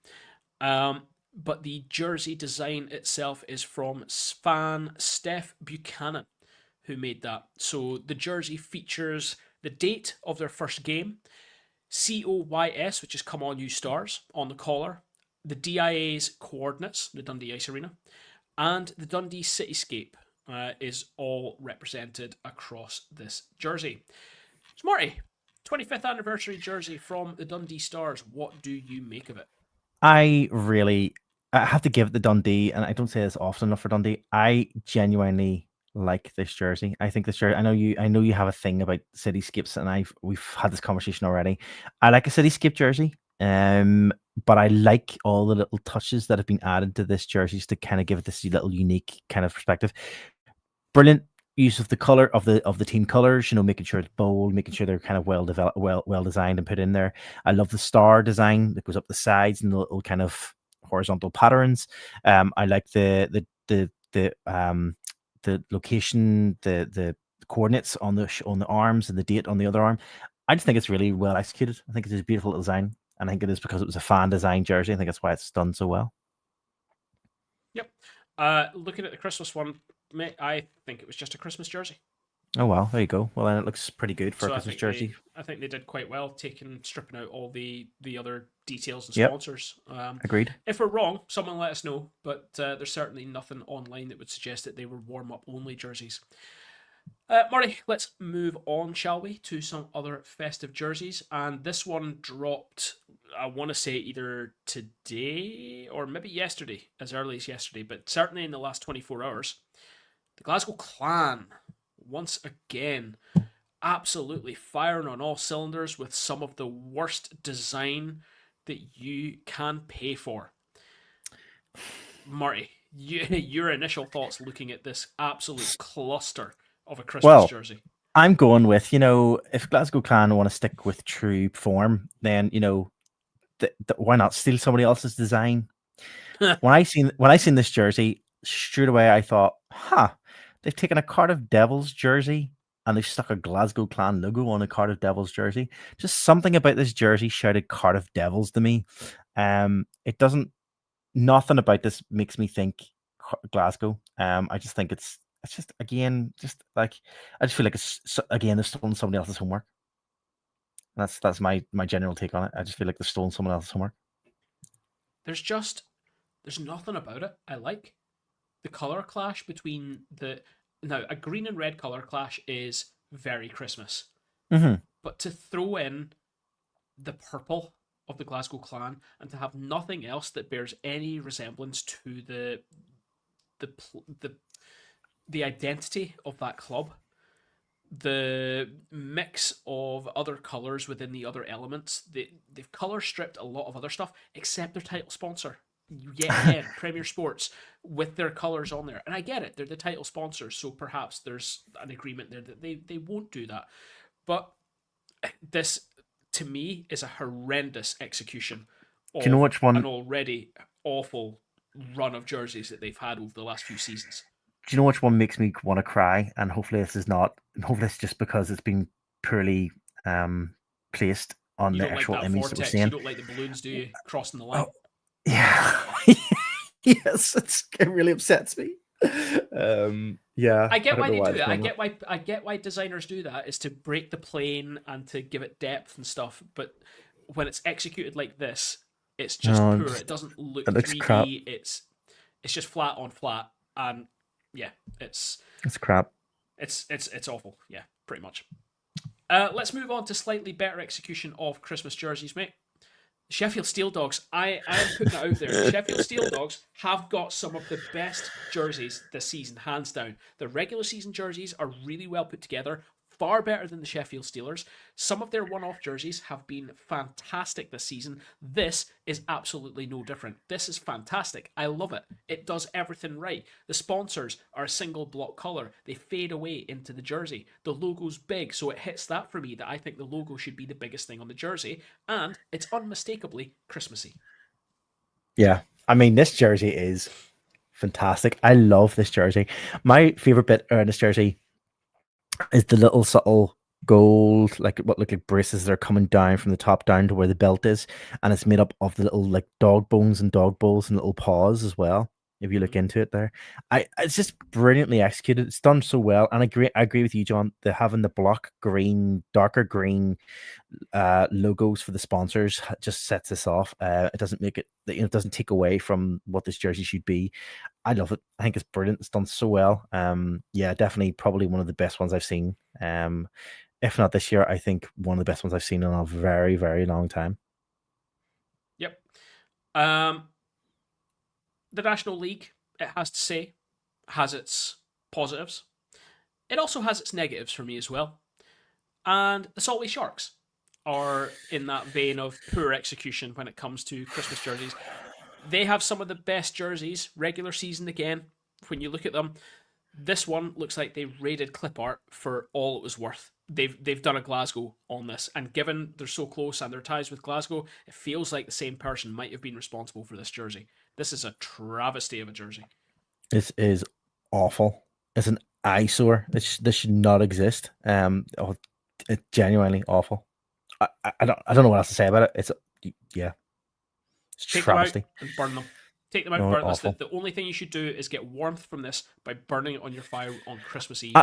But the jersey design itself is from fan Steph Buchanan, who made that. So the jersey features the date of their first game, COYS, which is Come On You Stars, on the collar, the DIA's coordinates, the Dundee Ice Arena, and the Dundee Cityscape is all represented across this jersey. So Marty, 25th anniversary jersey from the Dundee Stars. What do you make of it? I have to give it to Dundee, and I don't say this often enough for Dundee. I genuinely like this jersey. I think this jersey. I know you have a thing about cityscapes, and we've had this conversation already. I like a cityscape jersey. but I like all the little touches that have been added to this jerseys to kind of give it this little unique kind of perspective. Brilliant use of the color of the team colors. Making sure it's bold, making sure they're kind of well developed, well designed and put in there. I love the star design that goes up the sides and the little kind of horizontal patterns. I like the location, the coordinates on the arms and the date on the other arm. I just think it's really well executed. I think it's a beautiful design. And I think it is because it was a fan design jersey. I think that's why it's done so well. Yep. Looking at the Christmas one, mate, I think it was just a Christmas jersey. Oh well, there you go. Well, then it looks pretty good for a So Christmas jersey. I think they did quite well, stripping out all the other details and Yep, sponsors. agreed. If we're wrong, someone let us know. But there's certainly nothing online that would suggest that they were warm up only jerseys. Murray, let's move on, shall we, to some other festive jerseys. And this one dropped, I want to say either today or maybe yesterday, as early as yesterday, but certainly in the last 24 hours. The Glasgow Clan, once again, absolutely firing on all cylinders with some of the worst design that you can pay for. Marty, your initial thoughts looking at this absolute cluster of a Christmas Well, jersey? I'm going with if Glasgow Clan want to stick with true form, then why not steal somebody else's design? When I seen this jersey, straight away I thought, they've taken a Cardiff Devils jersey and they've stuck a Glasgow Clan logo on a Cardiff Devils jersey. Just something about this jersey shouted Cardiff Devils to me. It doesn't. Nothing about this makes me think Glasgow. I just think it's just again just like I just feel like again they've stolen somebody else's homework. That's my general take on it. I just feel like they've stolen someone else's homework. There's nothing about it I like. The color clash between the now a green and red color clash is very Christmas, Mm-hmm. but to throw in the purple of the Glasgow Clan and to have nothing else that bears any resemblance to the the the identity of that club, the mix of other colors within the other elements, they've color stripped a lot of other stuff except their title sponsor. Yet again, Premier Sports with their colors on there, and I get it; they're the title sponsors, so perhaps there's an agreement there that they won't do that. But this, to me, is a horrendous execution Do you know of which an one? already awful run of jerseys that they've had over the last few seasons. Do you know which one makes me want to cry? And hopefully this is not. Hopefully it's just because it's been poorly placed on You the don't like actual that image that we're vortex. You seeing. don't like the balloons, do you? Crossing the line. Oh yeah, yes, it really upsets me. Yeah, I I get don't why know they why do it's it. done that. I get why designers do that is to break the plane and to give it depth and stuff. But when it's executed like this, it's just No, poor. It doesn't look it looks crap. 3D. It's just flat on flat, and yeah, it's It's crap. it's awful. Yeah, pretty much. Let's move on to slightly better execution of Christmas jerseys, mate. Sheffield Steel Dogs. I am putting it out there. The Sheffield Steel Dogs have got some of the best jerseys this season, hands down. The regular season jerseys are really well put together, far better than the Sheffield Steelers. Some of their one-off jerseys have been fantastic this season. This is absolutely no different. This is fantastic. I love it. It does everything right. The sponsors are a single block color. They fade away into the jersey. The logo's big, so it hits that for me that I think the logo should be the biggest thing on the jersey, and it's unmistakably Christmassy. Yeah, I mean this jersey is fantastic. I love this jersey. My favorite bit around this jersey is the little subtle gold, like what look like braces that are coming down from the top down to where the belt is, and it's made up of the little like dog bones and dog balls and little paws as well. If you look Mm-hmm. into it, there, it's just brilliantly executed. It's done so well, and I agree with you, John. The having the block green, darker green logos for the sponsors just sets this off. It doesn't make it, it doesn't take away from what this jersey should be. I love it. I think it's brilliant. It's done so well. Yeah, definitely, probably one of the best ones I've seen. If not this year, I think one of the best ones I've seen in a very, very long time. Yep. Um, the National League, it has to say, has its positives. It also has its negatives for me as well. And the Saltway Sharks are in that vein of poor execution when it comes to Christmas jerseys. They have some of the best jerseys, regular season again. When you look at them, this one looks like they raided clip art for all it was worth. They've done a Glasgow on this, and given they're so close and their ties with Glasgow, it feels like the same person might have been responsible for this jersey. This is a travesty of a jersey. This is awful. It's an eyesore. This should not exist. It's genuinely awful. I don't know what else to say about it. It's yeah, it's Take them out travesty. and burn them. Take them out and No, burn this. awful. The only thing you should do is get warmth from this by burning it on your fire on Christmas Eve.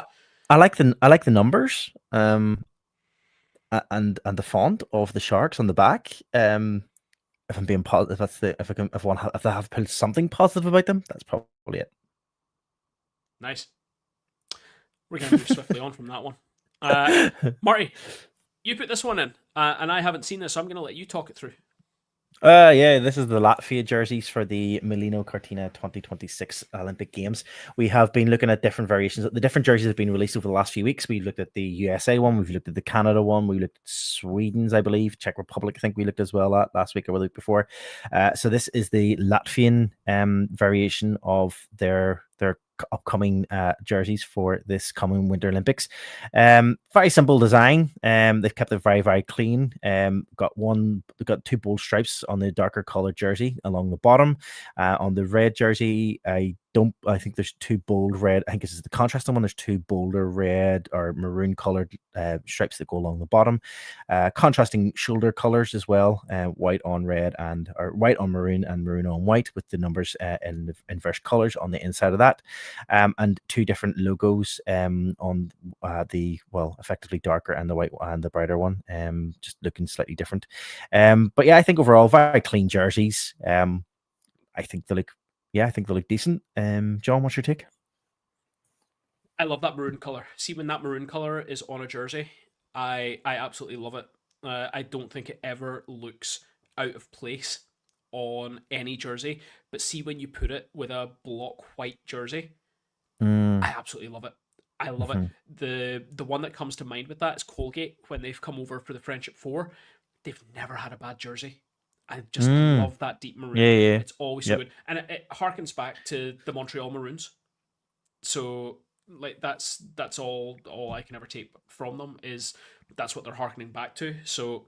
I like the numbers. And the font of the sharks on the back. If I'm being positive, if I have put something positive about them, that's probably it. Nice. We're going to move swiftly on from that one. Marty, you put this one in, and I haven't seen this, so I'm going to let you talk it through. Yeah, this is the Latvia jerseys for the Milano Cortina 2026 Olympic Games. We have been looking at different variations. The different jerseys have been released over the last few weeks. We looked at the USA one, we've looked at the Canada one, we looked at Sweden's, I believe, Czech Republic, I think we looked as well at last week or the week before. So this is the Latvian variation of their upcoming jerseys for this coming Winter Olympics. Very simple design. They've kept it very, very clean. Got two bold stripes on the darker colored jersey along the bottom. On the red jersey, I think there's two bold red. I think this is the contrasting one. There's two bolder red or maroon colored stripes that go along the bottom. Contrasting shoulder colors as well. White on red or white on maroon and maroon on white with the numbers in the inverse colors on the inside of that. And two different logos on the effectively darker and the white and the brighter one. Just looking slightly different. But yeah, I think overall very clean jerseys. I think they look decent. John, what's your take? I love that maroon color. See, when that maroon color is on a jersey, I absolutely love it. I don't think it ever looks out of place on any jersey. But see, when you put it with a block white jersey, I absolutely love it. I love it. The one that comes to mind with that is Colgate when they've come over for the Friendship 4. They've never had a bad jersey. I just love that deep maroon. Yeah. It's always so good. And it harkens back to the Montreal Maroons. So like that's all I can ever take from them is that's what they're harkening back to. So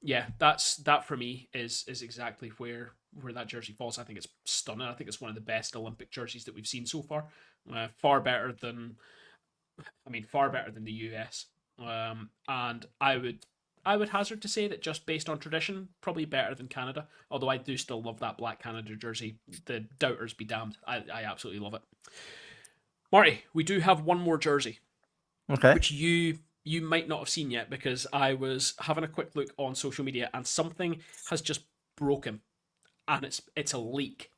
yeah, that for me is exactly where that jersey falls. I think it's stunning. I think it's one of the best Olympic jerseys that we've seen so far. Far better than the US. And I would hazard to say that just based on tradition, probably better than Canada. Although I do still love that black Canada jersey. The doubters be damned. I absolutely love it. Marty, we do have one more jersey. Okay. Which you might not have seen yet because I was having a quick look on social media and something has just broken. And it's a leak.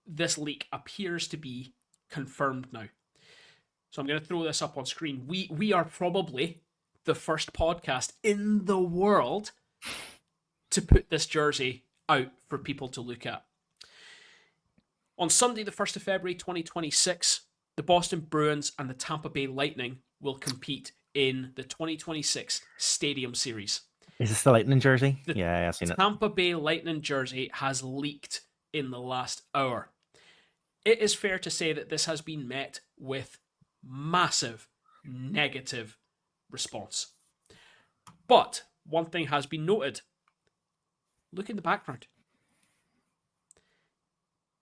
This leak appears to be confirmed now. So I'm going to throw this up on screen. We are probably the first podcast in the world to put this jersey out for people to look at. On Sunday, the 1st of February, 2026, the Boston Bruins and the Tampa Bay Lightning will compete in the 2026 Stadium Series. Is this the Lightning jersey? Yeah, I've seen it. Tampa Bay Lightning jersey has leaked in the last hour. It is fair to say that this has been met with massive negative response. But one thing has been noted. Look in the background.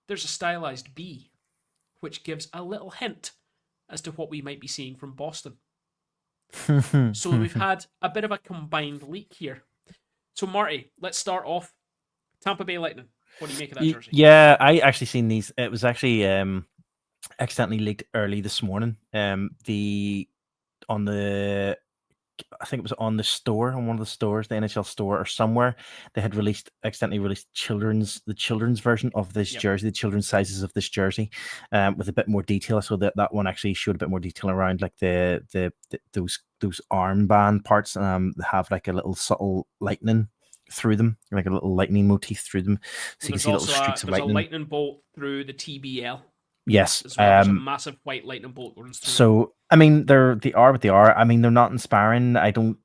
There's a stylized bee, which gives a little hint as to what we might be seeing from Boston. So we've had a bit of a combined leak here. So Marty, let's start off. Tampa Bay Lightning. What do you make of that jersey? Yeah, I actually seen these. It was actually accidentally leaked early this morning. I think it was on the store, on one of the stores, the NHL store or somewhere, they had accidentally released the children's version of this jersey, the children's sizes of this jersey, with a bit more detail. So that one actually showed a bit more detail around like those armband parts have like a little subtle lightning through them, like a little lightning motif through them. So you can see little streaks of lightning. There's a lightning bolt through the TBL. Yes. As well. There's a massive white lightning bolt runs through. So I mean, they are what they are. I mean, they're not inspiring.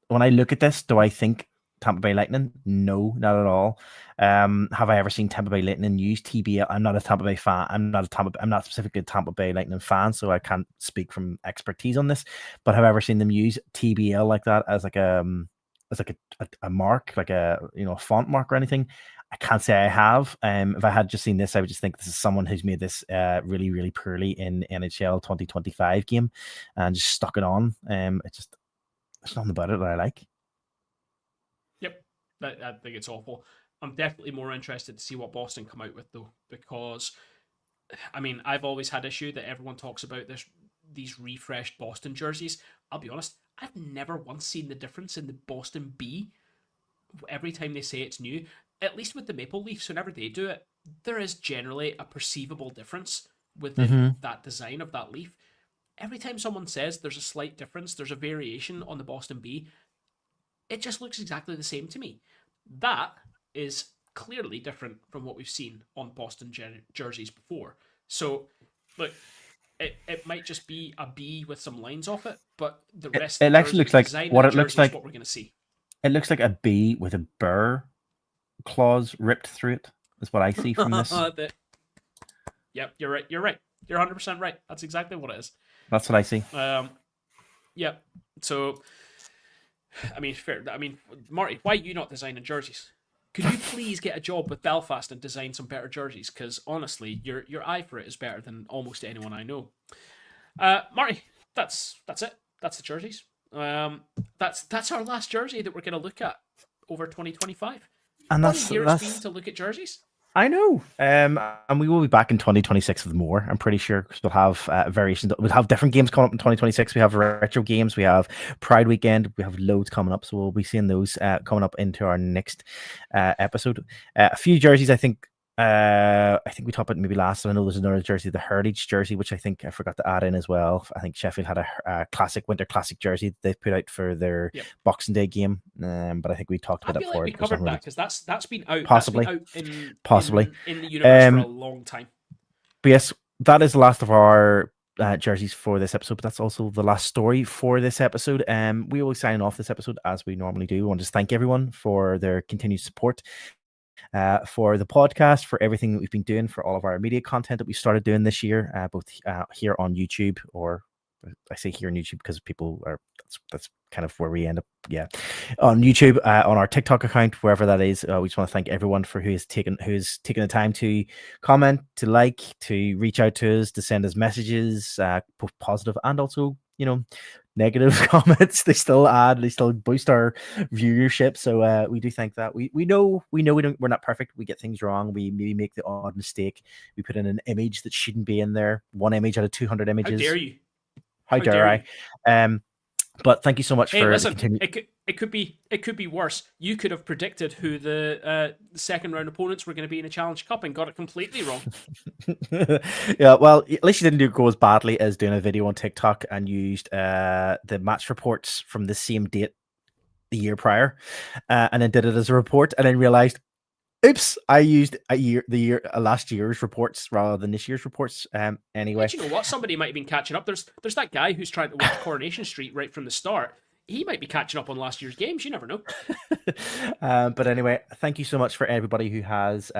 When I look at this, do I think Tampa Bay Lightning? No, not at all. Have I ever seen Tampa Bay Lightning use TBL? I'm not a Tampa Bay fan. I'm not specifically a Tampa Bay Lightning fan, so I can't speak from expertise on this. But have I ever seen them use TBL like that as like a mark, like a a font mark or anything? I can't say I have. If I had just seen this, I would just think this is someone who's made this really, really poorly in NHL 2025 game and just stuck it on. There's nothing about it that I like. Yep, I think it's awful. I'm definitely more interested to see what Boston come out with though, because I mean, I've always had issue that everyone talks about these refreshed Boston jerseys. I'll be honest, I've never once seen the difference in the Boston B every time they say it's new. At least with the Maple Leafs, whenever they do it, there is generally a perceivable difference within Mm-hmm. that design of that leaf. Every time someone says there's a slight difference, there's a variation on the Boston B, it just looks exactly the same to me. That is clearly different from what we've seen on Boston jerseys before. So, look, it might just be a B with some lines off it, but the rest of It the actually jerseys, looks the like design of what the it looks jersey is like. what we're going to see. It looks like a bee with a burr claws ripped through it. Is what I see from this. Yep, you're right. You're right. You're 100% right. That's exactly what it is. That's what I see. Yeah. So, I mean, fair. I mean, Marty, why are you not designing jerseys? Could you please get a job with Belfast and design some better jerseys? Because honestly, your eye for it is better than almost anyone I know. Marty, that's it. That's the jerseys. That's our last jersey that we're going to look at over 2025. And What a that's year it's been that's to look at jerseys. I know. And we will be back in 2026 with more. I'm pretty sure because we'll have variations. We'll have different games coming up in 2026. We have retro games. We have Pride Weekend. We have loads coming up. So we'll be seeing those coming up into our next episode. A few jerseys, I think we talked about maybe last. I know there's another jersey, the Heritage jersey, which I think I forgot to add in as well. I think Sheffield had a classic winter classic jersey that they put out for their Yep. Boxing Day game. But I think we talked I about feel that like before. we covered that because that's been out. Possibly. That's been out Possibly. in the universe for a Um, long time. But yes, that is the last of our jerseys for this episode, but that's also the last story for this episode. We always sign off this episode as we normally do. We want to just thank everyone for their continued support, for the podcast, for everything that we've been doing, for all of our media content that we started doing this year, both here on YouTube, or I say here on YouTube because people are that's kind of where we end up. Yeah, on YouTube, on our TikTok account, wherever that is. We just want to thank everyone for who's taken the time to comment, to like, to reach out to us, to send us messages, both positive and also negative comments. They still boost our viewership. So we do think that we know we're not perfect. We get things wrong. We maybe make the odd mistake. We put in an image that shouldn't be in there. One image out of 200 images. How dare you? How dare I? But thank you so much for listen, the continued. It could be worse. You could have predicted who the second round opponents were going to be in a Challenge Cup and got it completely wrong. Yeah, well, at least you didn't go as badly as doing a video on TikTok and used the match reports from the same date the year prior, and then did it as a report, and then realized, oops, I used last year's reports rather than this year's reports. Anyway, But you know what? Somebody might have been catching up. There's that guy who's trying to watch Coronation Street right from the start. He might be catching up on last year's games. You never know. But anyway, thank you so much for everybody who has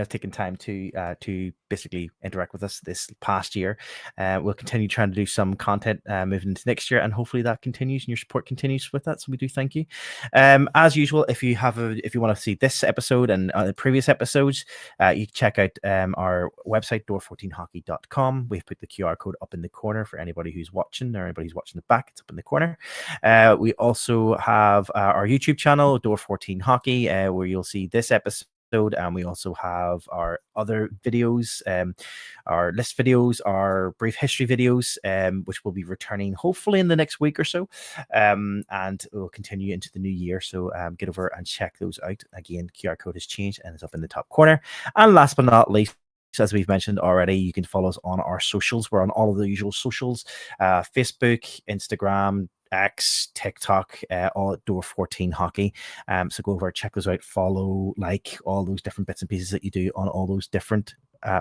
taken time to basically interact with us this past year. We'll continue trying to do some content moving into next year, and hopefully that continues and your support continues with that. So we do thank you. As usual, if you want to see this episode and the previous episodes, you can check out our website door14hockey.com. We've put the QR code up in the corner for anybody who's watching or anybody who's watching the back. It's up in the corner. We also have our YouTube channel, Door 14 Hockey, where you'll see this episode. And we also have our other videos, our list videos, our brief history videos, which will be returning hopefully in the next week or so. And we'll continue into the new year. So get over and check those out. Again, QR code has changed and it's up in the top corner. And last but not least, as we've mentioned already, you can follow us on our socials. We're on all of the usual socials, Facebook, Instagram, X, TikTok, all at Door 14 Hockey. So go over, check those out, follow, like all those different bits and pieces that you do on all those different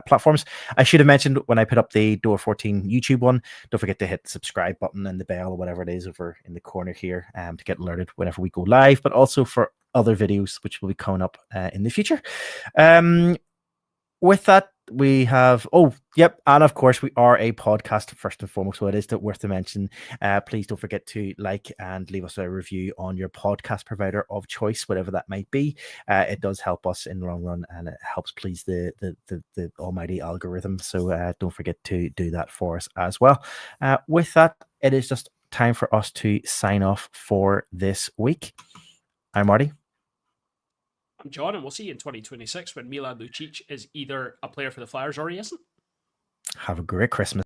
platforms. I should have mentioned when I put up the Door 14 YouTube one, don't forget to hit the subscribe button and the bell or whatever it is over in the corner here to get alerted whenever we go live. But also for other videos which will be coming up in the future. With that, we have and of course we are a podcast first and foremost, so it is worth to mention. Please don't forget to like and leave us a review on your podcast provider of choice, whatever that might be. It does help us in the long run, and it helps please the almighty algorithm. So don't forget to do that for us as well. With that, it is just time for us to sign off for this week. I'm Marty. I'm John, and we'll see you in 2026 when Milan Lucic is either a player for the Flyers or he isn't. Have a great Christmas.